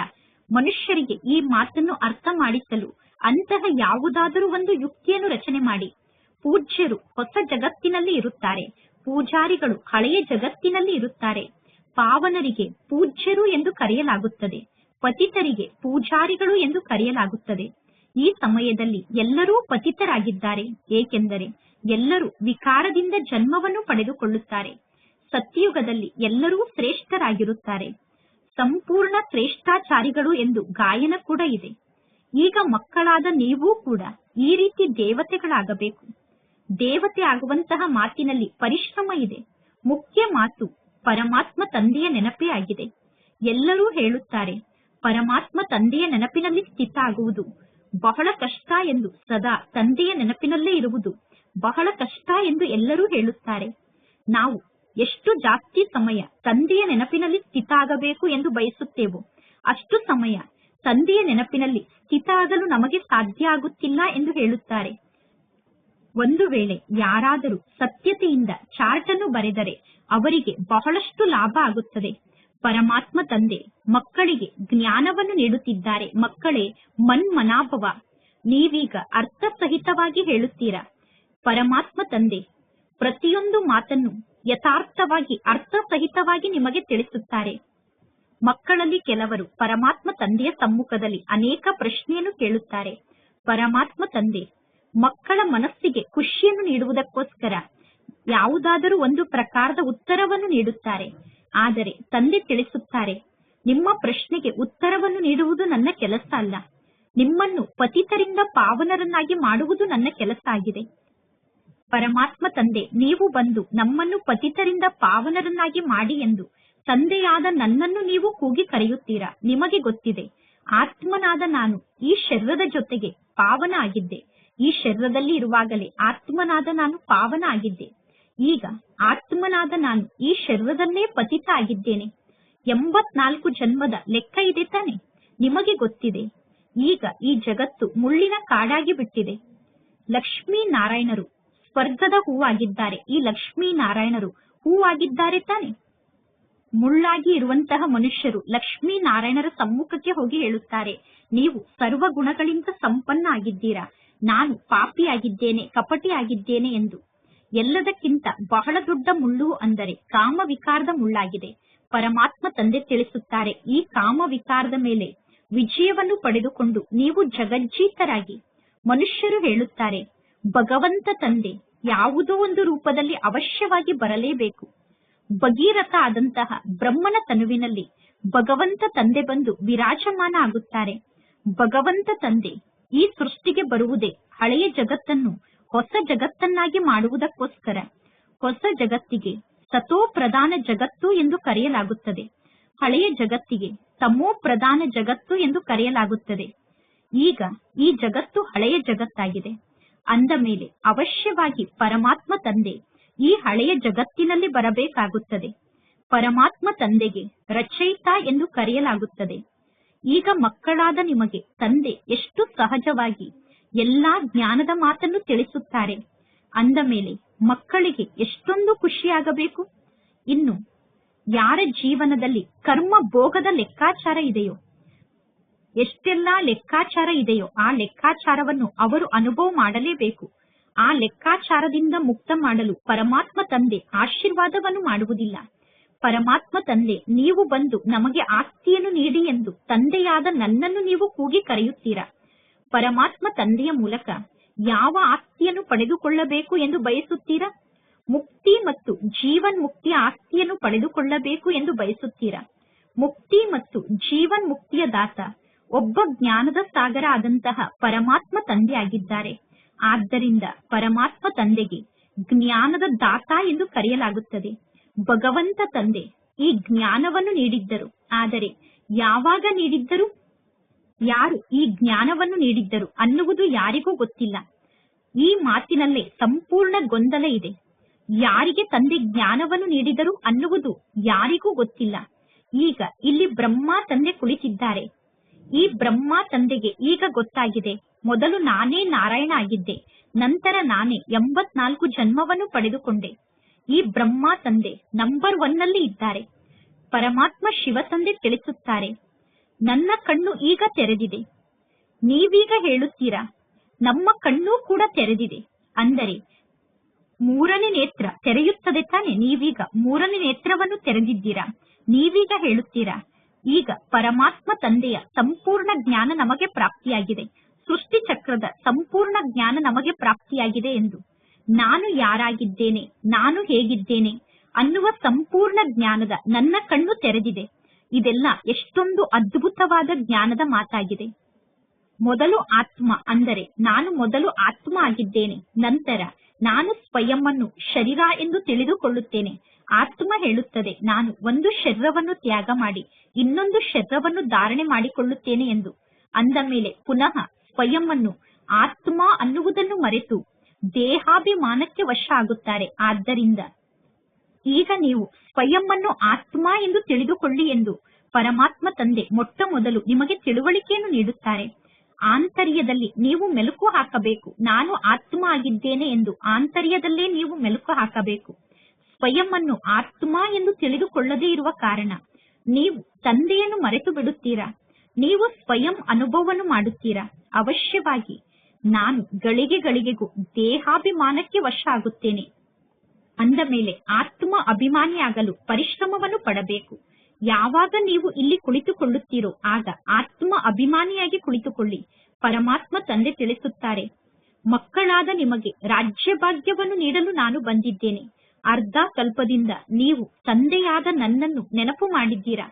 ಮನುಷ್ಯರಿಗೆ ಈ ಮಾತನ್ನು ಅರ್ಥ ಮಾಡಿಸಲು ಅಂತಹ ಯಾವುದಾದರೂ ಒಂದು ಯುಕ್ತಿಯನ್ನು ರಚನೆ ಮಾಡಿ. ಪೂಜ್ಯರು ಹೊಸ ಜಗತ್ತಿನಲ್ಲಿ ಇರುತ್ತಾರೆ, ಪೂಜಾರಿಗಳು ಹಳೆಯ ಜಗತ್ತಿನಲ್ಲಿ ಇರುತ್ತಾರೆ. ಪಾವನರಿಗೆ ಪೂಜ್ಯರು ಎಂದು ಕರೆಯಲಾಗುತ್ತದೆ, ಪತಿತರಿಗೆ ಪೂಜಾರಿಗಳು ಎಂದು ಕರೆಯಲಾಗುತ್ತದೆ. ಈ ಸಮಯದಲ್ಲಿ ಎಲ್ಲರೂ ಪತಿತರಾಗಿದ್ದಾರೆ. ಏಕೆಂದರೆ ಎಲ್ಲರೂ ವಿಕಾರದಿಂದ ಜನ್ಮವನ್ನು ಪಡೆದುಕೊಳ್ಳುತ್ತಾರೆ. ಸತ್ಯಯುಗದಲ್ಲಿ ಎಲ್ಲರೂ ಶ್ರೇಷ್ಠರಾಗಿರುತ್ತಾರೆ. ಸಂಪೂರ್ಣ ಶ್ರೇಷ್ಠಾಚಾರಿಗಳು ಎಂದು ಗಾಯನ ಕೂಡ ಇದೆ. ಈಗ ಮಕ್ಕಳಾದ ನೀವೂ ಕೂಡ ಈ ರೀತಿ ದೇವತೆಗಳಾಗಬೇಕು. ದೇವತೆ ಆಗುವಂತಹ ಮಾತಿನಲ್ಲಿ ಪರಿಶ್ರಮ ಇದೆ. ಮುಖ್ಯ ಮಾತು ಪರಮಾತ್ಮ ತಂದೆಯ ನೆನಪೇ ಆಗಿದೆ. ಎಲ್ಲರೂ ಹೇಳುತ್ತಾರೆ ಪರಮಾತ್ಮ ತಂದೆಯ ನೆನಪಿನಲ್ಲಿ ಸ್ಥಿತ ಆಗುವುದು ಬಹಳ ಕಷ್ಟ ಎಂದು. ಸದಾ ತಂದೆಯ ನೆನಪಿನಲ್ಲೇ ಇರುವುದು ಬಹಳ ಕಷ್ಟ ಎಂದು ಎಲ್ಲರೂ ಹೇಳುತ್ತಾರೆ. ನಾವು ಎಷ್ಟು ಜಾಸ್ತಿ ಸಮಯ ತಂದೆಯ ನೆನಪಿನಲ್ಲಿ ಸ್ಥಿತ ಆಗಬೇಕು ಎಂದು ಬಯಸುತ್ತೇವೋ ಅಷ್ಟು ಸಮಯ ತಂದೆಯ ನೆನಪಿನಲ್ಲಿ ಸ್ಥಿತ ಆಗಲು ನಮಗೆ ಸಾಧ್ಯ ಆಗುತ್ತಿಲ್ಲ ಎಂದು ಹೇಳುತ್ತಾರೆ. ಒಂದು ವೇಳೆ ಯಾರಾದರೂ ಸತ್ಯತೆಯಿಂದ ಚಾರ್ಟ್ ಅನ್ನು ಬರೆದರೆ ಅವರಿಗೆ ಬಹಳಷ್ಟು ಲಾಭ ಆಗುತ್ತದೆ. ಪರಮಾತ್ಮ ತಂದೆ ಮಕ್ಕಳಿಗೆ ಜ್ಞಾನವನ್ನು ನೀಡುತ್ತಿದ್ದಾರೆ. ಮಕ್ಕಳೇ, ಮನ್ಮನಾಭವ, ನೀವೀಗ ಅರ್ಥಸಹಿತವಾಗಿ ಹೇಳುತ್ತೀರಾ. ಪರಮಾತ್ಮ ತಂದೆ ಪ್ರತಿಯೊಂದು ಮಾತನ್ನು ಯಥಾರ್ಥವಾಗಿ ಅರ್ಥಸಹಿತವಾಗಿ ನಿಮಗೆ ತಿಳಿಸುತ್ತಾರೆ. ಮಕ್ಕಳಲ್ಲಿ ಕೆಲವರು ಪರಮಾತ್ಮ ತಂದೆಯ ಸಮ್ಮುಖದಲ್ಲಿ ಅನೇಕ ಪ್ರಶ್ನೆಯನ್ನು ಕೇಳುತ್ತಾರೆ. ಪರಮಾತ್ಮ ತಂದೆ ಮಕ್ಕಳ ಮನಸ್ಸಿಗೆ ಖುಷಿಯನ್ನು ನೀಡುವುದಕ್ಕೋಸ್ಕರ ಯಾವುದಾದರೂ ಒಂದು ಪ್ರಕಾರದ ಉತ್ತರವನ್ನು ನೀಡುತ್ತಾರೆ. ಆದರೆ ತಂದೆ ತಿಳಿಸುತ್ತಾರೆ, ನಿಮ್ಮ ಪ್ರಶ್ನೆಗೆ ಉತ್ತರವನ್ನು ನೀಡುವುದು ನನ್ನ ಕೆಲಸ ಅಲ್ಲ. ನಿಮ್ಮನ್ನು ಪತಿತರಿಂದ ಪಾವನರನ್ನಾಗಿ ಮಾಡುವುದು ನನ್ನ ಕೆಲಸ ಆಗಿದೆ. ಪರಮಾತ್ಮ ತಂದೆ ನೀವು ಬಂದು ನಮ್ಮನ್ನು ಪತಿತರಿಂದ ಪಾವನರನ್ನಾಗಿ ಮಾಡಿ ಎಂದು ತಂದೆಯಾದ ನನ್ನನ್ನು ನೀವು ಕೂಗಿ ಕರೆಯುತ್ತೀರಾ. ನಿಮಗೆ ಗೊತ್ತಿದೆ, ಆತ್ಮನಾದ ನಾನು ಈ ಶರೀರದ ಜೊತೆಗೆ ಪಾವನ ಆಗಿದ್ದೆ. ಈ ಶರೀರದಲ್ಲಿ ಇರುವಾಗಲೇ ಆತ್ಮನಾದ ನಾನು ಪಾವನ ಆಗಿದ್ದೆ. ಈಗ ಆತ್ಮನಾದ ನಾನು ಈ ಶರೀರದಲ್ಲೇ ಪತಿತ ಆಗಿದ್ದೇನೆ. 84 ಜನ್ಮದ ಲೆಕ್ಕ ಇದೆ ತಾನೆ. ನಿಮಗೆ ಗೊತ್ತಿದೆ, ಈಗ ಈ ಜಗತ್ತು ಮುಳ್ಳಿನ ಕಾಡಾಗಿ ಬಿಟ್ಟಿದೆ. ಲಕ್ಷ್ಮೀನಾರಾಯಣರು ಸ್ವರ್ಗದ ಹೂವಾಗಿದ್ದಾರೆ. ಈ ಲಕ್ಷ್ಮೀನಾರಾಯಣರು ಹೂವಾಗಿದ್ದಾರೆ ತಾನೆ. ಮುಳ್ಳಾಗಿ ಇರುವಂತಹ ಮನುಷ್ಯರು ಲಕ್ಷ್ಮೀನಾರಾಯಣರ ಸಮ್ಮುಖಕ್ಕೆ ಹೋಗಿ ಹೇಳುತ್ತಾರೆ, ನೀವು ಸರ್ವ ಗುಣಗಳಿಂದ ಸಂಪನ್ನ ಆಗಿದ್ದೀರಾ, ನಾನು ಪಾಪಿಯಾಗಿದ್ದೇನೆ, ಕಪಟಿಯಾಗಿದ್ದೇನೆ ಎಂದು. ಎಲ್ಲದಕ್ಕಿಂತ ಬಹಳ ದೊಡ್ಡ ಮುಳ್ಳು ಅಂದರೆ ಕಾಮ ವಿಕಾರದ ಮುಳ್ಳಾಗಿದೆ. ಪರಮಾತ್ಮ ತಂದೆ ತಿಳಿಸುತ್ತಾರೆ, ಈ ಕಾಮ ವಿಕಾರದ ಮೇಲೆ ವಿಜಯವನ್ನು ಪಡೆದುಕೊಂಡು ನೀವು ಜಗಜ್ಜೀತರಾಗಿ. ಮನುಷ್ಯರು ಹೇಳುತ್ತಾರೆ, ಭಗವಂತ ತಂದೆ ಯಾವುದೋ ಒಂದು ರೂಪದಲ್ಲಿ ಅವಶ್ಯವಾಗಿ ಬರಲೇಬೇಕು. ಭಗೀರಥ ಆದಂತಹ ಬ್ರಹ್ಮನ ತನುವಿನಲ್ಲಿ ಭಗವಂತ ತಂದೆ ಬಂದು ವಿರಾಜಮಾನ ಆಗುತ್ತಾರೆ. ಭಗವಂತ ತಂದೆ ಈ ಸೃಷ್ಟಿಗೆ ಬರುವುದೇ ಹಳೆಯ ಜಗತ್ತನ್ನು ಹೊಸ ಜಗತ್ತನ್ನಾಗಿ ಮಾಡುವುದಕ್ಕೋಸ್ಕರ. ಹೊಸ ಜಗತ್ತಿಗೆ ಸತೋ ಪ್ರಧಾನ ಜಗತ್ತು ಎಂದು ಕರೆಯಲಾಗುತ್ತದೆ. ಹಳೆಯ ಜಗತ್ತಿಗೆ ತಮೋ ಪ್ರಧಾನ ಜಗತ್ತು ಎಂದು ಕರೆಯಲಾಗುತ್ತದೆ. ಈಗ ಈ ಜಗತ್ತು ಹಳೆಯ ಜಗತ್ತಾಗಿದೆ. ಅಂದ ಮೇಲೆ ಅವಶ್ಯವಾಗಿ ಪರಮಾತ್ಮ ತಂದೆ ಈ ಹಳೆಯ ಜಗತ್ತಿನಲ್ಲಿ ಬರಬೇಕಾಗುತ್ತದೆ. ಪರಮಾತ್ಮ ತಂದೆಗೆ ರಚಯಿತ ಎಂದು ಕರೆಯಲಾಗುತ್ತದೆ. ಈಗ ಮಕ್ಕಳಾದ ನಿಮಗೆ ತಂದೆ ಎಷ್ಟು ಸಹಜವಾಗಿ ಎಲ್ಲಾ ಜ್ಞಾನದ ಮಾತನ್ನು ತಿಳಿಸುತ್ತಾರೆ. ಅಂದ ಮೇಲೆ ಮಕ್ಕಳಿಗೆ ಎಷ್ಟೊಂದು ಖುಷಿಯಾಗಬೇಕು. ಇನ್ನು ಯಾರ ಜೀವನದಲ್ಲಿ ಕರ್ಮ ಭೋಗದ ಲೆಕ್ಕಾಚಾರ ಇದೆಯೋ, ಎಷ್ಟೆಲ್ಲಾ ಲೆಕ್ಕಾಚಾರ ಇದೆಯೋ ಆ ಲೆಕ್ಕಾಚಾರವನ್ನು ಅವರು ಅನುಭವ ಮಾಡಲೇಬೇಕು. ಆ ಲೆಕ್ಕಾಚಾರದಿಂದ ಮುಕ್ತ ಮಾಡಲು ಪರಮಾತ್ಮ ತಂದೆ ಆಶೀರ್ವಾದವನ್ನು ಮಾಡುವುದಿಲ್ಲ. ಪರಮಾತ್ಮ ತಂದೆ ನೀವು ಬಂದು ನಮಗೆ ಆಸ್ತಿಯನ್ನು ನೀಡಿ ಎಂದು ತಂದೆಯಾದ ನನ್ನನ್ನು ನೀವು ಕೂಗಿ ಕರೆಯುತ್ತೀರಾ. ಪರಮಾತ್ಮ ತಂದೆಯ ಮೂಲಕ ಯಾವ ಆಸ್ತಿಯನ್ನು ಪಡೆದುಕೊಳ್ಳಬೇಕು ಎಂದು ಬಯಸುತ್ತೀರಾ? ಮುಕ್ತಿ ಮತ್ತು ಜೀವನ್ ಮುಕ್ತಿಯ ಆಸ್ತಿಯನ್ನು ಪಡೆದುಕೊಳ್ಳಬೇಕು ಎಂದು ಬಯಸುತ್ತೀರಾ? ಮುಕ್ತಿ ಮತ್ತು ಜೀವನ್ ಮುಕ್ತಿಯ ದಾತ ಒಬ್ಬ ಜ್ಞಾನದ ಸಾಗರ ಆದಂತಹ ಪರಮಾತ್ಮ ತಂದೆ ಆಗಿದ್ದಾರೆ. ಆದ್ದರಿಂದ ಪರಮಾತ್ಮ ತಂದೆಗೆ ಜ್ಞಾನದ ದಾತ ಎಂದು ಕರೆಯಲಾಗುತ್ತದೆ. ಭಗವಂತ ತಂದೆ ಈ ಜ್ಞಾನವನ್ನು ನೀಡಿದ್ದರು. ಆದರೆ ಯಾವಾಗ ನೀಡಿದ್ದರು, ಯಾರು ಈ ಜ್ಞಾನವನ್ನು ನೀಡಿದ್ದರು ಅನ್ನುವುದು ಯಾರಿಗೂ ಗೊತ್ತಿಲ್ಲ. ಈ ಮಾತಿನಲ್ಲೇ ಸಂಪೂರ್ಣ ಗೊಂದಲ ಇದೆ. ಯಾರಿಗೆ ತಂದೆ ಜ್ಞಾನವನ್ನು ನೀಡಿದರು ಅನ್ನುವುದು ಯಾರಿಗೂ ಗೊತ್ತಿಲ್ಲ. ಈಗ ಇಲ್ಲಿ ಬ್ರಹ್ಮ ತಂದೆ ಕುಳಿತಿದ್ದಾರೆ. ಈ ಬ್ರಹ್ಮ ತಂದೆಗೆ ಈಗ ಗೊತ್ತಾಗಿದೆ, ಮೊದಲು ನಾನೇ ನಾರಾಯಣ ಆಗಿದ್ದೆ, ನಂತರ ನಾನೇ 84 ಜನ್ಮವನ್ನು ಪಡೆದುಕೊಂಡೆ. ಈ ಬ್ರಹ್ಮ ತಂದೆ ನಂಬರ್ 1 ನಲ್ಲಿ ಇದ್ದಾರೆ. ಪರಮಾತ್ಮ ಶಿವ ತಂದೆ ತಿಳಿಸುತ್ತಾರೆ, ನನ್ನ ಕಣ್ಣು ಈಗ ತೆರೆದಿದೆ. ನೀವೀಗ ಹೇಳುತ್ತೀರಾ, ನಮ್ಮ ಕಣ್ಣು ಕೂಡ ತೆರೆದಿದೆ. ಅಂದರೆ 3ನೇ ನೇತ್ರ ತೆರೆಯುತ್ತದೆ ತಾನೆ. ನೀವೀಗ 3ನೇ ನೇತ್ರವನ್ನು ತೆರೆದಿದ್ದೀರಾ. ನೀವೀಗ ಹೇಳುತ್ತೀರಾ, ಈಗ ಪರಮಾತ್ಮ ತಂದೆಯ ಸಂಪೂರ್ಣ ಜ್ಞಾನ ನಮಗೆ ಪ್ರಾಪ್ತಿಯಾಗಿದೆ, ಸೃಷ್ಟಿ ಚಕ್ರದ ಸಂಪೂರ್ಣ ಜ್ಞಾನ ನಮಗೆ ಪ್ರಾಪ್ತಿಯಾಗಿದೆ ಎಂದು. ನಾನು ಯಾರಾಗಿದ್ದೇನೆ, ನಾನು ಹೇಗಿದ್ದೇನೆ ಅನ್ನುವ ಸಂಪೂರ್ಣ ಜ್ಞಾನದ ನನ್ನ ಕಣ್ಣು ತೆರೆದಿದೆ. ಇದೆಲ್ಲ ಎಷ್ಟೊಂದು ಅದ್ಭುತವಾದ ಜ್ಞಾನದ ಮಾತಾಗಿದೆ. ಮೊದಲು ಆತ್ಮ ಅಂದರೆ ನಾನು ಮೊದಲು ಆತ್ಮ ಆಗಿದ್ದೇನೆ, ನಂತರ ನಾನು ಸ್ವಯಂವನ್ನು ಶರೀರ ಎಂದು ತಿಳಿದುಕೊಳ್ಳುತ್ತೇನೆ. ಆತ್ಮ ಹೇಳುತ್ತದೆ, ನಾನು ಒಂದು ಶರೀರವನ್ನು ತ್ಯಾಗ ಮಾಡಿ ಇನ್ನೊಂದು ಶರೀರವನ್ನು ಧಾರಣೆ ಮಾಡಿಕೊಳ್ಳುತ್ತೇನೆ ಎಂದು. ಅಂದ ಮೇಲೆ ಪುನಃ ಸ್ವಯಂವನ್ನು ಆತ್ಮ ಅನ್ನುವುದನ್ನು ಮರೆತು ದೇಹಾಭಿಮಾನಕ್ಕೆ ವಶ ಆಗುತ್ತಾರೆ. ಆದ್ದರಿಂದ ಈಗ ನೀವು ಸ್ವಯಂವನ್ನು ಆತ್ಮ ಎಂದು ತಿಳಿದುಕೊಳ್ಳಿ ಎಂದು ಪರಮಾತ್ಮ ತಂದೆ ಮೊಟ್ಟ ಮೊದಲು ನಿಮಗೆ ತಿಳುವಳಿಕೆಯನ್ನು ನೀಡುತ್ತಾರೆ. ಆಂತರ್ಯದಲ್ಲಿ ನೀವು ಮೆಲುಕು ಹಾಕಬೇಕು. ನಾನು ಆತ್ಮ ಆಗಿದ್ದೇನೆ ಎಂದು ಆಂತರ್ಯದಲ್ಲೇ ನೀವು ಮೆಲುಕು ಹಾಕಬೇಕು. ಸ್ವಯಂ ಅನ್ನು ಆತ್ಮ ಎಂದು ತಿಳಿದುಕೊಳ್ಳದೇ ಇರುವ ಕಾರಣ ನೀವು ತಂದೆಯನ್ನು ಮರೆತು ಬಿಡುತ್ತೀರಾ. ನೀವು ಸ್ವಯಂ ಅನುಭವವನ್ನು ಮಾಡುತ್ತೀರಾ. ಅವಶ್ಯವಾಗಿ ನಾನು ಗಳಿಗೆ ಗಳಿಗೆಗೂ ದೇಹಾಭಿಮಾನಕ್ಕೆ ವಶ ಆಗುತ್ತೇನೆ ಅಂದ ಮೇಲೆ ಆತ್ಮ ಅಭಿಮಾನಿಯಾಗಲು ಪರಿಶ್ರಮವನ್ನು ಪಡಬೇಕು. ಯಾವಾಗ ನೀವು ಇಲ್ಲಿ ಕುಳಿತುಕೊಳ್ಳುತ್ತೀರೋ ಆಗ ಆತ್ಮ ಅಭಿಮಾನಿಯಾಗಿ ಕುಳಿತುಕೊಳ್ಳಿ. ಪರಮಾತ್ಮ ತಂದೆ ತಿಳಿಸುತ್ತಾರೆ, ಮಕ್ಕಳಾದ ನಿಮಗೆ ರಾಜ್ಯ ಭಾಗ್ಯವನ್ನು ನೀಡಲು ನಾನು ಬಂದಿದ್ದೇನೆ. ಅರ್ಧ ಕಲ್ಪದಿಂದ ನೀವು ತಂದೆಯಾದ ನನ್ನನ್ನು ನೆನಪು ಮಾಡಿದ್ದೀರಾ.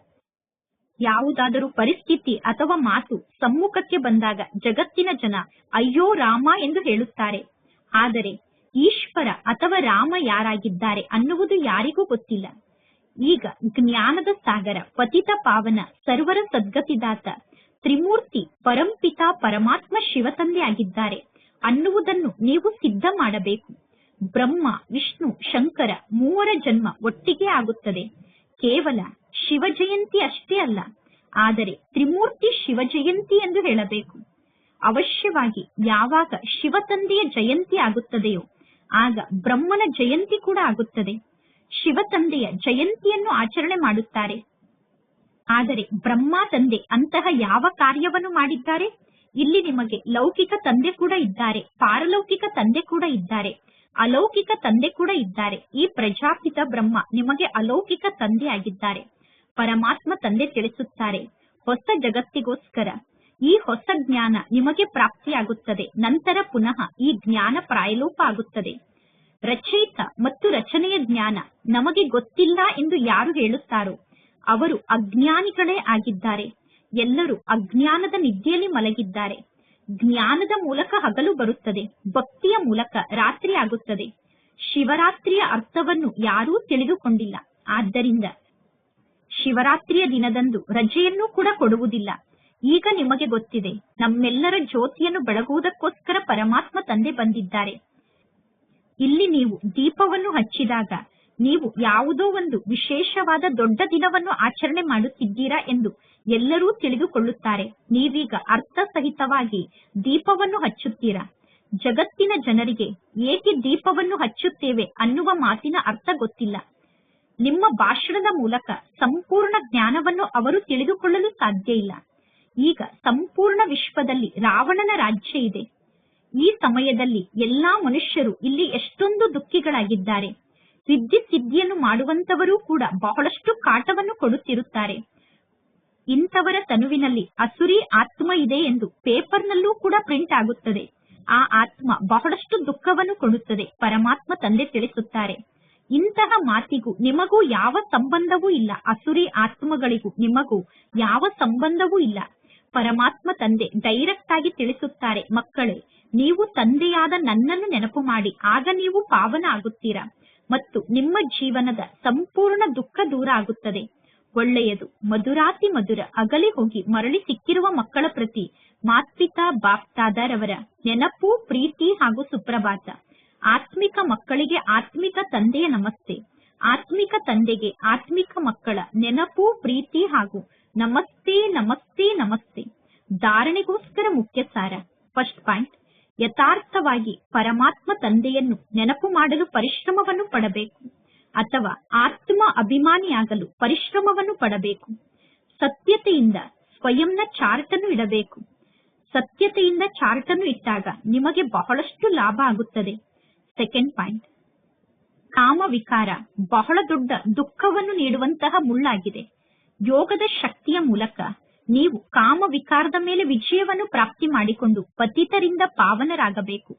ಯಾವುದಾದರೂ ಪರಿಸ್ಥಿತಿ ಅಥವಾ ಮಾತು ಸಮ್ಮುಖಕ್ಕೆ ಬಂದಾಗ ಜಗತ್ತಿನ ಜನ ಅಯ್ಯೋ ರಾಮ ಎಂದು ಹೇಳುತ್ತಾರೆ. ಆದರೆ ಈಶ್ವರ ಅಥವಾ ರಾಮ ಯಾರಾಗಿದ್ದಾರೆ ಅನ್ನುವುದು ಯಾರಿಗೂ ಗೊತ್ತಿಲ್ಲ. ಈಗ ಜ್ಞಾನದ ಸಾಗರ, ಪತಿತ ಪಾವನ, ಸರ್ವರ ಸದ್ಗತಿದಾತ, ತ್ರಿಮೂರ್ತಿ ಪರಂಪಿತ ಪರಮಾತ್ಮ ಶಿವತಂದೆ ಆಗಿದ್ದಾರೆ ಅನ್ನುವುದನ್ನು ನೀವು ಸಿದ್ಧ ಮಾಡಬೇಕು. ಬ್ರಹ್ಮ, ವಿಷ್ಣು, ಶಂಕರ ಮೂವರ ಜನ್ಮ ಒಟ್ಟಿಗೆ ಆಗುತ್ತದೆ. ಕೇವಲ ಶಿವ ಜಯಂತಿ ಅಷ್ಟೇ ಅಲ್ಲ, ಆದರೆ ತ್ರಿಮೂರ್ತಿ ಶಿವ ಜಯಂತಿ ಎಂದು ಹೇಳಬೇಕು. ಅವಶ್ಯವಾಗಿ ಯಾವಾಗ ಶಿವ ತಂದೆಯ ಜಯಂತಿ ಆಗುತ್ತದೆಯೋ ಆಗ ಬ್ರಹ್ಮನ ಜಯಂತಿ ಕೂಡ ಆಗುತ್ತದೆ. ಶಿವ ತಂದೆಯ ಜಯಂತಿಯನ್ನು ಆಚರಣೆ ಮಾಡುತ್ತಾರೆ. ಆದರೆ ಬ್ರಹ್ಮ ತಂದೆ ಅಂತಹ ಯಾವ ಕಾರ್ಯವನ್ನು ಮಾಡಿದ್ದಾರೆ? ಇಲ್ಲಿ ನಿಮಗೆ ಲೌಕಿಕ ತಂದೆ ಕೂಡ ಇದ್ದಾರೆ, ಪಾರಲೌಕಿಕ ತಂದೆ ಕೂಡ ಇದ್ದಾರೆ, ಅಲೌಕಿಕ ತಂದೆ ಕೂಡ ಇದ್ದಾರೆ. ಈ ಪ್ರಜಾಪಿತ ಬ್ರಹ್ಮ ನಿಮಗೆ ಅಲೌಕಿಕ ತಂದೆ ಆಗಿದ್ದಾರೆ. ಪರಮಾತ್ಮ ತಂದೆ ತಿಳಿಸುತ್ತಾರೆ, ಹೊಸ ಜಗತ್ತಿಗೋಸ್ಕರ ಈ ಹೊಸ ಜ್ಞಾನ ನಿಮಗೆ ಪ್ರಾಪ್ತಿಯಾಗುತ್ತದೆ. ನಂತರ ಪುನಃ ಈ ಜ್ಞಾನ ಪ್ರಾಯಲೋಪ ಆಗುತ್ತದೆ. ರಚಯಿತ ಮತ್ತು ರಚನೆಯ ಜ್ಞಾನ ನಮಗೆ ಗೊತ್ತಿಲ್ಲ ಎಂದು ಯಾರು ಹೇಳುತ್ತಾರೋ ಅವರು ಅಜ್ಞಾನಿಗಳೇ ಆಗಿದ್ದಾರೆ. ಎಲ್ಲರೂ ಅಜ್ಞಾನದ ನಿದ್ದೆಯಲ್ಲಿ ಮಲಗಿದ್ದಾರೆ. ಜ್ಞಾನದ ಮೂಲಕ ಹಗಲು ಬರುತ್ತದೆ, ಭಕ್ತಿಯ ಮೂಲಕ ರಾತ್ರಿ ಆಗುತ್ತದೆ. ಶಿವರಾತ್ರಿಯ ಅರ್ಥವನ್ನು ಯಾರೂ ತಿಳಿದುಕೊಂಡಿಲ್ಲ. ಆದ್ದರಿಂದ ಶಿವರಾತ್ರಿಯ ದಿನದಂದು ರಜೆಯನ್ನು ಕೂಡ ಕೊಡುವುದಿಲ್ಲ. ಈಗ ನಿಮಗೆ ಗೊತ್ತಿದೆ, ನಮ್ಮೆಲ್ಲರ ಜ್ಯೋತಿಯನ್ನು ಬೆಳಗುವುದಕ್ಕೋಸ್ಕರ ಪರಮಾತ್ಮ ತಂದೆ ಬಂದಿದ್ದಾರೆ. ಇಲ್ಲಿ ನೀವು ದೀಪವನ್ನು ಹಚ್ಚಿದಾಗ ನೀವು ಯಾವುದೋ ಒಂದು ವಿಶೇಷವಾದ ದೊಡ್ಡ ದಿನವನ್ನು ಆಚರಣೆ ಮಾಡುತ್ತಿದ್ದೀರಾ ಎಂದು ಎಲ್ಲರೂ ತಿಳಿದುಕೊಳ್ಳುತ್ತಾರೆ. ನೀವೀಗ ಅರ್ಥಸಹಿತವಾಗಿ ದೀಪವನ್ನು ಹಚ್ಚುತ್ತೀರಾ. ಜಗತ್ತಿನ ಜನರಿಗೆ ಏಕೆ ದೀಪವನ್ನು ಹಚ್ಚುತ್ತೇವೆ ಅನ್ನುವ ಮಾತಿನ ಅರ್ಥ ಗೊತ್ತಿಲ್ಲ. ನಿಮ್ಮ ಭಾಷಣದ ಮೂಲಕ ಸಂಪೂರ್ಣ ಜ್ಞಾನವನ್ನು ಅವರು ತಿಳಿದುಕೊಳ್ಳಲು ಸಾಧ್ಯ ಇಲ್ಲ. ಈಗ ಸಂಪೂರ್ಣ ವಿಶ್ವದಲ್ಲಿ ರಾವಣನ ರಾಜ್ಯ ಇದೆ. ಈ ಸಮಯದಲ್ಲಿ ಎಲ್ಲಾ ಮನುಷ್ಯರು ಇಲ್ಲಿ ಎಷ್ಟೊಂದು ದುಃಖಿಗಳಾಗಿದ್ದಾರೆ. ರಿದ್ಧಿ ಸಿದ್ಧಿಯನ್ನು ಮಾಡುವಂತವರೂ ಕೂಡ ಬಹಳಷ್ಟು ಕಾಟವನ್ನು ಕೊಡುತ್ತಿರುತ್ತಾರೆ. ಇಂಥವರ ತನುವಿನಲ್ಲಿ ಅಸುರಿ ಆತ್ಮ ಇದೆ ಎಂದು ಪೇಪರ್ನಲ್ಲೂ ಕೂಡ ಪ್ರಿಂಟ್ ಆಗುತ್ತದೆ. ಆ ಆತ್ಮ ಬಹಳಷ್ಟು ದುಃಖವನ್ನು ಕೊಡುತ್ತದೆ. ಪರಮಾತ್ಮ ತಂದೆ ತಿಳಿಸುತ್ತಾರೆ, ಇಂತಹ ಮಾತಿಗೂ ನಿಮಗೂ ಯಾವ ಸಂಬಂಧವೂ ಇಲ್ಲ. ಅಸುರಿ ಆತ್ಮಗಳಿಗೂ ನಿಮಗೂ ಯಾವ ಸಂಬಂಧವೂ ಇಲ್ಲ. ಪರಮಾತ್ಮ ತಂದೆ ಡೈರೆಕ್ಟ್ ಆಗಿ ತಿಳಿಸುತ್ತಾರೆ, ಮಕ್ಕಳೇ, ನೀವು ತಂದೆಯಾದ ನನ್ನನ್ನು ನೆನಪು ಮಾಡಿ, ಆಗ ನೀವು ಪಾವನ ಆಗುತ್ತೀರಾ ಮತ್ತು ನಿಮ್ಮ ಜೀವನದ ಸಂಪೂರ್ಣ ದುಃಖ ದೂರ ಆಗುತ್ತದೆ. ಒಳ್ಳೆಯದು. ಮಧುರಾತಿ ಮಧುರ ಅಗಲಿ ಹೋಗಿ ಮರಳಿ ಸಿಕ್ಕಿರುವ ಮಕ್ಕಳ ಪ್ರತಿ ಮಾತ್ಪಿತಾ ಬಾಪ್ತಾದರವರ ನೆನಪು, ಪ್ರೀತಿ ಹಾಗೂ ಸುಪ್ರಭಾತ. ಆತ್ಮಿಕ ಮಕ್ಕಳಿಗೆ ಆತ್ಮಿಕ ತಂದೆಯ ನಮಸ್ತೆ. ಆತ್ಮಿಕ ತಂದೆಗೆ ಆತ್ಮಿಕ ಮಕ್ಕಳ ನೆನಪು, ಪ್ರೀತಿ ಹಾಗೂ ನಮಸ್ತೆ ನಮಸ್ತೆ ನಮಸ್ತೆ. ಧಾರಣೆಗೋಸ್ಕರ ಮುಖ್ಯ ಸಾರ. ಫಸ್ಟ್ ಪಾಯಿಂಟ್, ಯಥಾರ್ಥವಾಗಿ ಪರಮಾತ್ಮ ತಂದೆಯನ್ನು ನೆನಪು ಮಾಡಲು ಪರಿಶ್ರಮವನ್ನು ಪಡಬೇಕು ಅಥವಾ ಆತ್ಮ ಅಭಿಮಾನಿಯಾಗಲು ಪರಿಶ್ರಮವನ್ನು ಪಡಬೇಕು. ಸತ್ಯತೆಯಿಂದ ಸ್ವಯಂನ ಚಾರ್ಟ್ ಅನ್ನು ಇಡಬೇಕು. ಸತ್ಯತೆಯಿಂದ ಚಾರ್ಟ್ ಅನ್ನು ಇಟ್ಟಾಗ ನಿಮಗೆ ಬಹಳಷ್ಟು ಲಾಭ ಆಗುತ್ತದೆ. ಸೆಕೆಂಡ್ ಪಾಯಿಂಟ್, ಕಾಮ ವಿಕಾರ ಬಹಳ ದೊಡ್ಡ ದುಃಖವನ್ನು ನೀಡುವಂತಹ ಮುಳ್ಳಾಗಿದೆ. ಯೋಗದ ಶಕ್ತಿಯ ಮೂಲಕ ನೀವು ಕಾಮ ವಿಕಾರದ ಮೇಲೆ ವಿಜಯವನ್ನು ಪ್ರಾಪ್ತಿ ಮಾಡಿಕೊಂಡು ಪತಿತರಿಂದ ಪಾವನರಾಗಬೇಕು.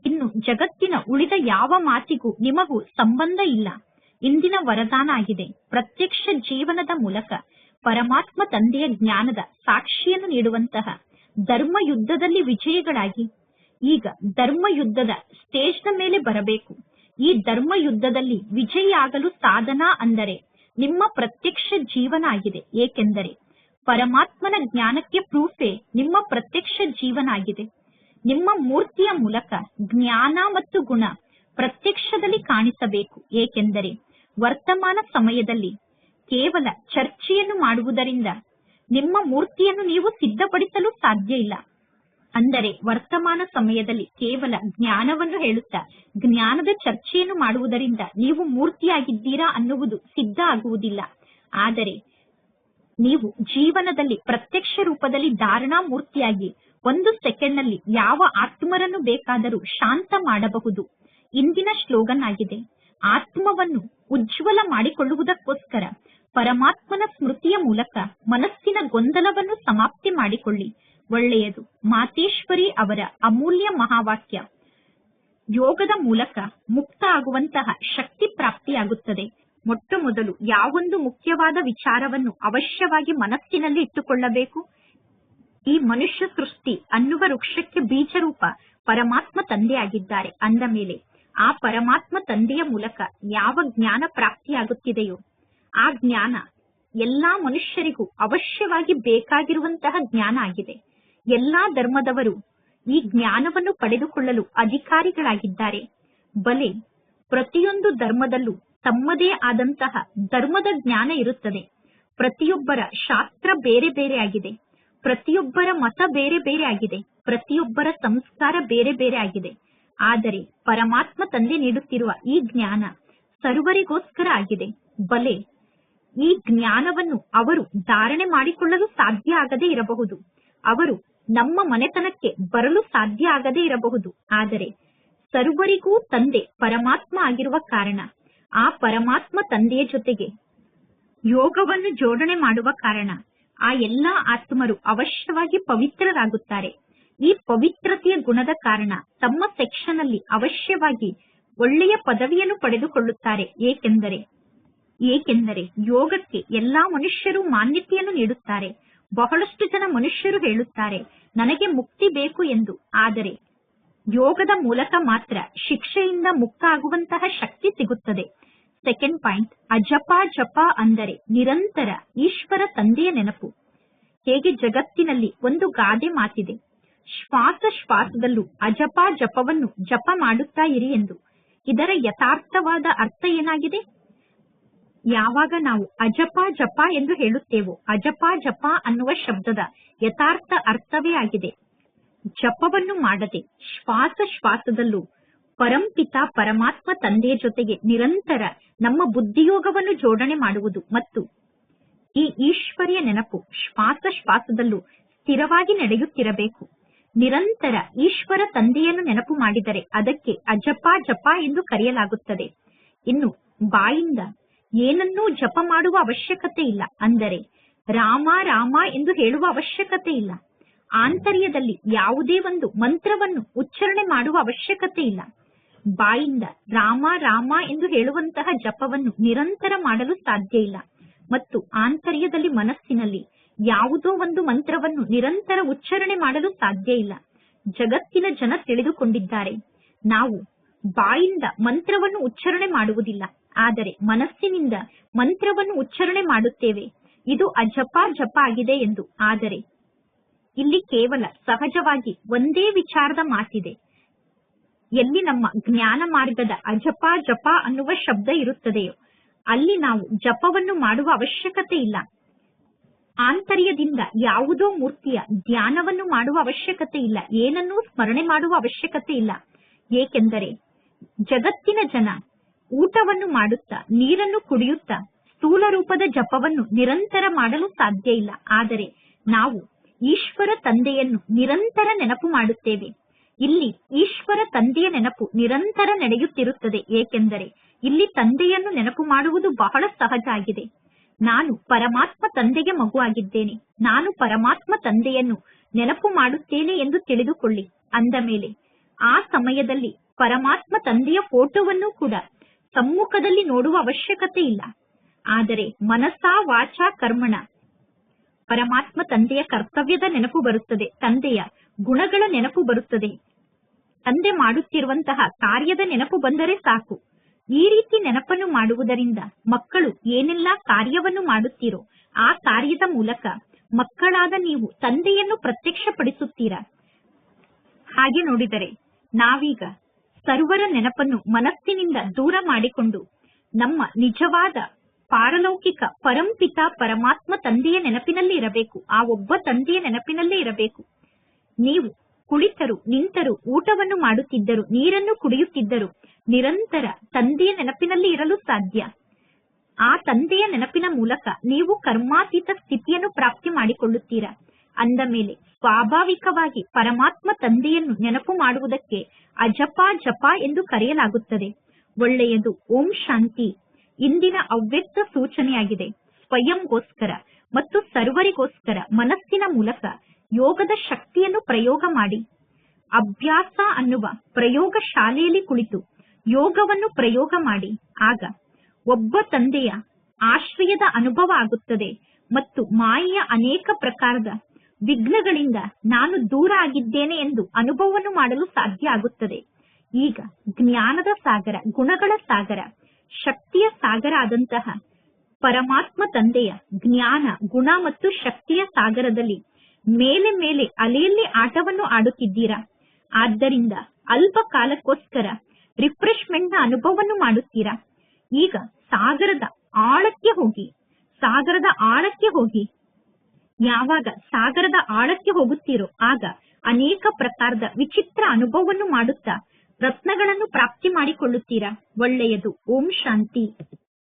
ಇನ್ನು ಜಗತ್ತಿನ ಉಳಿದ ಯಾವ ಮಾತಿಗೂ ನಿಮಗೂ ಸಂಬಂಧ ಇಲ್ಲ. ಇಂದಿನ ವರದಾನ ಆಗಿದೆ, ಪ್ರತ್ಯಕ್ಷ ಜೀವನದ ಮೂಲಕ ಪರಮಾತ್ಮ ತಂದೆಯ ಜ್ಞಾನದ ಸಾಕ್ಷಿಯನ್ನು ನೀಡುವಂತಹ ಧರ್ಮ ಯುದ್ಧದಲ್ಲಿ ವಿಜಯಿಗಳಾಗಿ. ಈಗ ಧರ್ಮ ಯುದ್ಧದ ಸ್ಟೇಜ್ನ ಮೇಲೆ ಬರಬೇಕು. ಈ ಧರ್ಮ ಯುದ್ಧದಲ್ಲಿ ವಿಜಯಿಯಾಗಲು ಸಾಧನ ಅಂದರೆ ನಿಮ್ಮ ಪ್ರತ್ಯಕ್ಷ ಜೀವನ ಆಗಿದೆ. ಏಕೆಂದರೆ ಪರಮಾತ್ಮನ ಜ್ಞಾನಕ್ಕೆ ಪ್ರೂಫೇ ನಿಮ್ಮ ಪ್ರತ್ಯಕ್ಷ ಜೀವನ ಆಗಿದೆ. ನಿಮ್ಮ ಮೂರ್ತಿಯ ಮೂಲಕ ಜ್ಞಾನ ಮತ್ತು ಗುಣ ಪ್ರತ್ಯಕ್ಷದಲ್ಲಿ ಕಾಣಿಸಬೇಕು. ಏಕೆಂದರೆ ವರ್ತಮಾನ ಸಮಯದಲ್ಲಿ ಕೇವಲ ಚರ್ಚೆಯನ್ನು ಮಾಡುವುದರಿಂದ ನಿಮ್ಮ ಮೂರ್ತಿಯನ್ನು ನೀವು ಸಿದ್ಧಪಡಿಸಲು ಸಾಧ್ಯ ಇಲ್ಲ. ಅಂದರೆ ವರ್ತಮಾನ ಸಮಯದಲ್ಲಿ ಕೇವಲ ಜ್ಞಾನವನ್ನು ಹೇಳುತ್ತಾ ಜ್ಞಾನದ ಚರ್ಚೆಯನ್ನು ಮಾಡುವುದರಿಂದ ನೀವು ಮೂರ್ತಿಯಾಗಿದ್ದೀರಾ ಅನ್ನುವುದು ಸಿದ್ಧ ಆಗುವುದಿಲ್ಲ. ಆದರೆ ನೀವು ಜೀವನದಲ್ಲಿ ಪ್ರತ್ಯಕ್ಷ ರೂಪದಲ್ಲಿ ಧಾರಣಾ ಮೂರ್ತಿಯಾಗಿ 1 ಸೆಕೆಂಡ್ನಲ್ಲಿ ಯಾವ ಆತ್ಮರನ್ನು ಬೇಕಾದರೂ ಶಾಂತ ಮಾಡಬಹುದು. ಇಂದಿನ ಸ್ಲೋಗನ್ ಆಗಿದೆ, ಆತ್ಮವನ್ನು ಉಜ್ವಲ ಮಾಡಿಕೊಳ್ಳುವುದಕ್ಕೋಸ್ಕರ ಪರಮಾತ್ಮನ ಸ್ಮೃತಿಯ ಮೂಲಕ ಮನಸ್ಸಿನ ಗೊಂದಲವನ್ನು ಸಮಾಪ್ತಿ ಮಾಡಿಕೊಳ್ಳಿ. ಒಳ್ಳೆಯದು. ಮಾತೇಶ್ವರಿ ಅವರ ಅಮೂಲ್ಯ ಮಹಾವಾಕ್ಯ. ಯೋಗದ ಮೂಲಕ ಮುಕ್ತ ಆಗುವಂತಹ ಶಕ್ತಿ ಪ್ರಾಪ್ತಿಯಾಗುತ್ತದೆ. ಮೊಟ್ಟ ಮೊದಲು ಯಾವೊಂದು ಮುಖ್ಯವಾದ ವಿಚಾರವನ್ನು ಅವಶ್ಯವಾಗಿ ಮನಸ್ಸಿನಲ್ಲಿ ಇಟ್ಟುಕೊಳ್ಳಬೇಕು? ಈ ಮನುಷ್ಯ ಸೃಷ್ಟಿ ಅನ್ನುವ ವೃಕ್ಷಕ್ಕೆ ಬೀಜರೂಪ ಪರಮಾತ್ಮ ತಂದೆಯಾಗಿದ್ದಾರೆ. ಅಂದ ಮೇಲೆ ಆ ಪರಮಾತ್ಮ ತಂದೆಯ ಮೂಲಕ ಯಾವ ಜ್ಞಾನ ಪ್ರಾಪ್ತಿಯಾಗುತ್ತಿದೆಯೋ ಆ ಜ್ಞಾನ ಎಲ್ಲಾ ಮನುಷ್ಯರಿಗೂ ಅವಶ್ಯವಾಗಿ ಬೇಕಾಗಿರುವಂತಹ ಜ್ಞಾನ ಆಗಿದೆ. ಎಲ್ಲಾ ಧರ್ಮದವರು ಈ ಜ್ಞಾನವನ್ನು ಪಡೆದುಕೊಳ್ಳಲು ಅಧಿಕಾರಿಗಳಾಗಿದ್ದಾರೆ. ಬಲೆ ಪ್ರತಿಯೊಂದು ಧರ್ಮದಲ್ಲೂ ತಮ್ಮದೇ ಆದಂತಹ ಧರ್ಮದ ಜ್ಞಾನ ಇರುತ್ತದೆ. ಪ್ರತಿಯೊಬ್ಬರ ಶಾಸ್ತ್ರ ಬೇರೆ ಬೇರೆ ಆಗಿದೆ. ಪ್ರತಿಯೊಬ್ಬರ ಮತ ಬೇರೆ ಬೇರೆ ಆಗಿದೆ. ಪ್ರತಿಯೊಬ್ಬರ ಸಂಸ್ಕಾರ ಬೇರೆ ಬೇರೆ ಆಗಿದೆ. ಆದರೆ ಪರಮಾತ್ಮ ತಂದೆ ನೀಡುತ್ತಿರುವ ಈ ಜ್ಞಾನ ಸರ್ವರಿಗೋಸ್ಕರ ಆಗಿದೆ. ಬಲೆ ಈ ಜ್ಞಾನವನ್ನು ಅವರು ಧಾರಣೆ ಮಾಡಿಕೊಳ್ಳಲು ಸಾಧ್ಯ ಆಗದೇ ಇರಬಹುದು. ಅವರು ನಮ್ಮ ಮನೆತನಕ್ಕೆ ಬರಲು ಸಾಧ್ಯ ಆಗದೇ ಇರಬಹುದು. ಆದರೆ ಸರ್ವರಿಗೂ ತಂದೆ ಪರಮಾತ್ಮ ಆಗಿರುವ ಕಾರಣ ಆ ಪರಮಾತ್ಮ ತಂದೆಯ ಜೊತೆಗೆ ಯೋಗವನ್ನು ಜೋಡಣೆ ಮಾಡುವ ಕಾರಣ ಆ ಎಲ್ಲಾ ಆತ್ಮರು ಅವಶ್ಯವಾಗಿ ಪವಿತ್ರರಾಗುತ್ತಾರೆ. ಈ ಪವಿತ್ರತೆಯ ಗುಣದ ಕಾರಣ ತಮ್ಮ ಸೆಕ್ಷನ್ ಅಲ್ಲಿ ಅವಶ್ಯವಾಗಿ ಒಳ್ಳೆಯ ಪದವಿಯನ್ನು ಪಡೆದುಕೊಳ್ಳುತ್ತಾರೆ. ಏಕೆಂದರೆ ಯೋಗಕ್ಕೆ ಎಲ್ಲಾ ಮನುಷ್ಯರು ಮಾನ್ಯತೆಯನ್ನು ನೀಡುತ್ತಾರೆ. ಬಹಳಷ್ಟು ಜನ ಮನುಷ್ಯರು ಹೇಳುತ್ತಾರೆ ನನಗೆ ಮುಕ್ತಿ ಬೇಕು ಎಂದು. ಆದರೆ ಯೋಗದ ಮೂಲಕ ಮಾತ್ರ ಶಿಕ್ಷೆಯಿಂದ ಮುಕ್ತ ಆಗುವಂತಹ ಶಕ್ತಿ ಸಿಗುತ್ತದೆ. ಸೆಕೆಂಡ್ ಪಾಯಿಂಟ್, ಅಜಪ ಜಪ ಅಂದರೆ ನಿರಂತರ ಈಶ್ವರ ತಂದೆಯ ನೆನಪು. ಹೇಗೆ ಜಗತ್ತಿನಲ್ಲಿ ಒಂದು ಗಾದೆ ಮಾತಿದೆ, ಶ್ವಾಸ ಶ್ವಾಸದಲ್ಲೂ ಅಜಪ ಜಪವನ್ನು ಜಪ ಮಾಡುತ್ತಾ ಇರಿ ಎಂದು. ಇದರ ಯಥಾರ್ಥವಾದ ಅರ್ಥ ಏನಾಗಿದೆ? ಯಾವಾಗ ನಾವು ಅಜಪ ಜಪ ಎಂದು ಹೇಳುತ್ತೇವೋ ಅಜಪ ಜಪ ಅನ್ನುವ ಶಬ್ದದ ಯಥಾರ್ಥ ಅರ್ಥವೇ ಆಗಿದೆ ಜಪವನ್ನು ಮಾಡದೆ ಶ್ವಾಸ ಶ್ವಾಸದಲ್ಲೂ ಪರಂಪಿತ ಪರಮಾತ್ಮ ತಂದೆಯ ಜೊತೆಗೆ ನಿರಂತರ ನಮ್ಮ ಬುದ್ಧಿಯೋಗವನ್ನು ಜೋಡಣೆ ಮಾಡುವುದು ಮತ್ತು ಈ ಈಶ್ವರಿಯ ನೆನಪು ಶ್ವಾಸ ಶ್ವಾಸದಲ್ಲೂ ಸ್ಥಿರವಾಗಿ ನಡೆಯುತ್ತಿರಬೇಕು. ನಿರಂತರ ಈಶ್ವರ ತಂದೆಯನ್ನು ನೆನಪು ಮಾಡಿದರೆ ಅದಕ್ಕೆ ಅಜಪ ಜಪ ಎಂದು ಕರೆಯಲಾಗುತ್ತದೆ. ಇನ್ನು ಬಾಯಿಂದ ಏನನ್ನೂ ಜಪ ಮಾಡುವ ಅವಶ್ಯಕತೆ ಇಲ್ಲ. ಅಂದರೆ ರಾಮ ರಾಮ ಎಂದು ಹೇಳುವ ಅವಶ್ಯಕತೆ ಇಲ್ಲ. ಆಂತರ್ಯದಲ್ಲಿ ಯಾವುದೇ ಒಂದು ಮಂತ್ರವನ್ನು ಉಚ್ಚಾರಣೆ ಮಾಡುವ ಅವಶ್ಯಕತೆ ಇಲ್ಲ. ಬಾಯಿಂದ ರಾಮ ರಾಮ ಎಂದು ಹೇಳುವಂತಹ ಜಪವನ್ನು ನಿರಂತರ ಮಾಡಲು ಸಾಧ್ಯ ಇಲ್ಲ. ಮತ್ತು ಆಂತರ್ಯದಲ್ಲಿ ಮನಸ್ಸಿನಲ್ಲಿ ಯಾವುದೋ ಒಂದು ಮಂತ್ರವನ್ನು ನಿರಂತರ ಉಚ್ಚಾರಣೆ ಮಾಡಲು ಸಾಧ್ಯ ಇಲ್ಲ. ಜಗತ್ತಿನ ಜನ ತಿಳಿದುಕೊಂಡಿದ್ದಾರೆ, ನಾವು ಬಾಯಿಂದ ಮಂತ್ರವನ್ನು ಉಚ್ಚಾರಣೆ ಮಾಡುವುದಿಲ್ಲ, ಆದರೆ ಮನಸ್ಸಿನಿಂದ ಮಂತ್ರವನ್ನು ಉಚ್ಚಾರಣೆ ಮಾಡುತ್ತೇವೆ. ಇದು ಅಜಪ ಜಪ ಆಗಿದೆ ಎಂದು. ಆದರೆ ಇಲ್ಲಿ ಕೇವಲ ಸಹಜವಾಗಿ ಒಂದೇ ವಿಚಾರದ ಮಾತಿದೆ. ಎಲ್ಲಿ ನಮ್ಮ ಜ್ಞಾನ ಮಾರ್ಗದ ಅಜಪ ಜಪ ಅನ್ನುವ ಶಬ್ದ ಇರುತ್ತದೆಯೋ ಅಲ್ಲಿ ನಾವು ಜಪವನ್ನು ಮಾಡುವ ಅವಶ್ಯಕತೆ ಇಲ್ಲ. ಆಂತರ್ಯದಿಂದ ಯಾವುದೋ ಮೂರ್ತಿಯ ಧ್ಯಾನವನ್ನು ಮಾಡುವ ಅವಶ್ಯಕತೆ ಇಲ್ಲ. ಏನನ್ನೂ ಸ್ಮರಣೆ ಮಾಡುವ ಅವಶ್ಯಕತೆ ಇಲ್ಲ. ಏಕೆಂದರೆ ಜಗತ್ತಿನ ಜನ ಊಟವನ್ನು ಮಾಡುತ್ತಾ ನೀರನ್ನು ಕುಡಿಯುತ್ತಾ ಸ್ಥೂಲ ರೂಪದ ಜಪವನ್ನು ನಿರಂತರ ಮಾಡಲು ಸಾಧ್ಯ ಇಲ್ಲ. ಆದರೆ ನಾವು ಈಶ್ವರ ತಂದೆಯನ್ನು ನಿರಂತರ ನೆನಪು ಮಾಡುತ್ತೇವೆ. ಇಲ್ಲಿ ಈಶ್ವರ ತಂದೆಯ ನೆನಪು ನಿರಂತರ ನಡೆಯುತ್ತಿರುತ್ತದೆ. ಏಕೆಂದರೆ ಇಲ್ಲಿ ತಂದೆಯನ್ನು ನೆನಪು ಮಾಡುವುದು ಬಹಳ ಸಹಜ ಆಗಿದೆ. ನಾನು ಪರಮಾತ್ಮ ತಂದೆಗೆ ಮಗುವಾಗಿದ್ದೇನೆ, ನಾನು ಪರಮಾತ್ಮ ತಂದೆಯನ್ನು ನೆನಪು ಮಾಡುತ್ತೇನೆ ಎಂದು ತಿಳಿದುಕೊಳ್ಳಿ. ಅಂದ ಮೇಲೆ ಆ ಸಮಯದಲ್ಲಿ ಪರಮಾತ್ಮ ತಂದೆಯ ಫೋಟೋವನ್ನು ಕೂಡ ಸಮ್ಮುಖದಲ್ಲಿ ನೋಡುವ ಅವಶ್ಯಕತೆ ಇಲ್ಲ. ಆದರೆ ಮನಸ ವಾಚ ಕರ್ಮಣ ಪರಮಾತ್ಮ ತಂದೆಯ ಕರ್ತವ್ಯದ ನೆನಪು ಬರುತ್ತದೆ, ತಂದೆಯ ಗುಣಗಳ ನೆನಪು ಬರುತ್ತದೆ. ತಂದೆ ಮಾಡುತ್ತಿರುವಂತಹ ಕಾರ್ಯದ ನೆನಪು ಬಂದರೆ ಸಾಕು. ಈ ರೀತಿ ನೆನಪನ್ನು ಮಾಡುವುದರಿಂದ ಮಕ್ಕಳು ಏನೆಲ್ಲಾ ಕಾರ್ಯವನ್ನು ಮಾಡುತ್ತೀರೋ ಆ ಕಾರ್ಯದ ಮೂಲಕ ಮಕ್ಕಳಾದ ನೀವು ತಂದೆಯನ್ನು ಪ್ರತ್ಯಕ್ಷಪಡಿಸುತ್ತೀರಾ. ಹಾಗೆ ನೋಡಿದರೆ ನಾವೀಗ ಸರ್ವರ ನೆನಪನ್ನು ಮನಸ್ಸಿನಿಂದ ದೂರ ಮಾಡಿಕೊಂಡು ನಮ್ಮ ನಿಜವಾದ ಪಾರಲೌಕಿಕ ಪರಂಪಿತ ಪರಮಾತ್ಮ ತಂದೆಯ ನೆನಪಿನಲ್ಲಿ ಇರಬೇಕು. ಆ ಒಬ್ಬ ತಂದೆಯ ನೆನಪಿನಲ್ಲೇ ಇರಬೇಕು. ನೀವು ಕುಳಿತರು, ನಿಂತರು, ಊಟವನ್ನು ಮಾಡುತ್ತಿದ್ದರು, ನೀರನ್ನು ಕುಡಿಯುತ್ತಿದ್ದರು, ನಿರಂತರ ತಂದೆಯ ನೆನಪಿನಲ್ಲಿ ಇರಲು ಸಾಧ್ಯ. ಆ ತಂದೆಯ ನೆನಪಿನ ಮೂಲಕ ನೀವು ಕರ್ಮಾತೀತ ಸ್ಥಿತಿಯನ್ನು ಪ್ರಾಪ್ತಿ ಮಾಡಿಕೊಳ್ಳುತ್ತೀರಾ. ಅಂದ ಮೇಲೆ ಸ್ವಾಭಾವಿಕವಾಗಿ ಪರಮಾತ್ಮ ತಂದೆಯನ್ನು ನೆನಪು ಮಾಡುವುದಕ್ಕೆ ಅಜಪ ಜಪ ಎಂದು ಕರೆಯಲಾಗುತ್ತದೆ. ಒಳ್ಳೆಯದು. ಓಂ ಶಾಂತಿ. ಇಂದಿನ ಅವ್ಯಕ್ತ ಸೂಚನೆಯಾಗಿದೆ. ಸ್ವಯಂಗೋಸ್ಕರ ಮತ್ತು ಸರ್ವರಿಗೋಸ್ಕರ ಮನಸ್ಸಿನ ಮೂಲಕ ಯೋಗದ ಶಕ್ತಿಯನ್ನು ಪ್ರಯೋಗ ಮಾಡಿ. ಅಭ್ಯಾಸ ಅನ್ನುವ ಪ್ರಯೋಗ ಶಾಲೆಯಲ್ಲಿ ಕುಳಿತು ಯೋಗವನ್ನು ಪ್ರಯೋಗ ಮಾಡಿ. ಆಗ ಒಬ್ಬ ತಂದೆಯ ಆಶ್ರಯದ ಅನುಭವ ಆಗುತ್ತದೆ ಮತ್ತು ಮಾಯೆಯ ಅನೇಕ ಪ್ರಕಾರದ ವಿಘ್ನಗಳಿಂದ ನಾನು ದೂರ ಆಗಿದ್ದೇನೆ ಎಂದು ಅನುಭವವನ್ನು ಮಾಡಲು ಸಾಧ್ಯ ಆಗುತ್ತದೆ. ಈಗ ಜ್ಞಾನದ ಸಾಗರ, ಗುಣಗಳ ಸಾಗರ, ಶಕ್ತಿಯ ಸಾಗರ ಆದಂತಹ ಪರಮಾತ್ಮ ತಂದೆಯ ಜ್ಞಾನ, ಗುಣ ಮತ್ತು ಶಕ್ತಿಯ ಸಾಗರದಲ್ಲಿ ಮೇಲೆ ಮೇಲೆ ಅಲೆಯಲ್ಲಿ ಆಟವನ್ನು ಆಡುತ್ತಿದ್ದೀರಾ. ಆದ್ದರಿಂದ ಅಲ್ಪ ಕಾಲಕ್ಕೋಸ್ಕರ ರಿಫ್ರೆಶ್ಮೆಂಟ್ ನ ಅನುಭವವನ್ನು ಮಾಡುತ್ತೀರಾ. ಈಗ ಸಾಗರದ ಆಳಕ್ಕೆ ಹೋಗಿ, ಸಾಗರದ ಆಳಕ್ಕೆ ಹೋಗಿ. ಯಾವಾಗ ಸಾಗರದ ಆಳಕ್ಕೆ ಹೋಗುತ್ತೀರೋ ಆಗ ಅನೇಕ ಪ್ರಕಾರದ ವಿಚಿತ್ರ ಅನುಭವವನ್ನು ಮಾಡುತ್ತಾ ರತ್ನಗಳನ್ನು ಪ್ರಾಪ್ತಿ ಮಾಡಿಕೊಳ್ಳುತ್ತೀರಾ. ಒಳ್ಳೆಯದು. ಓಂ ಶಾಂತಿ.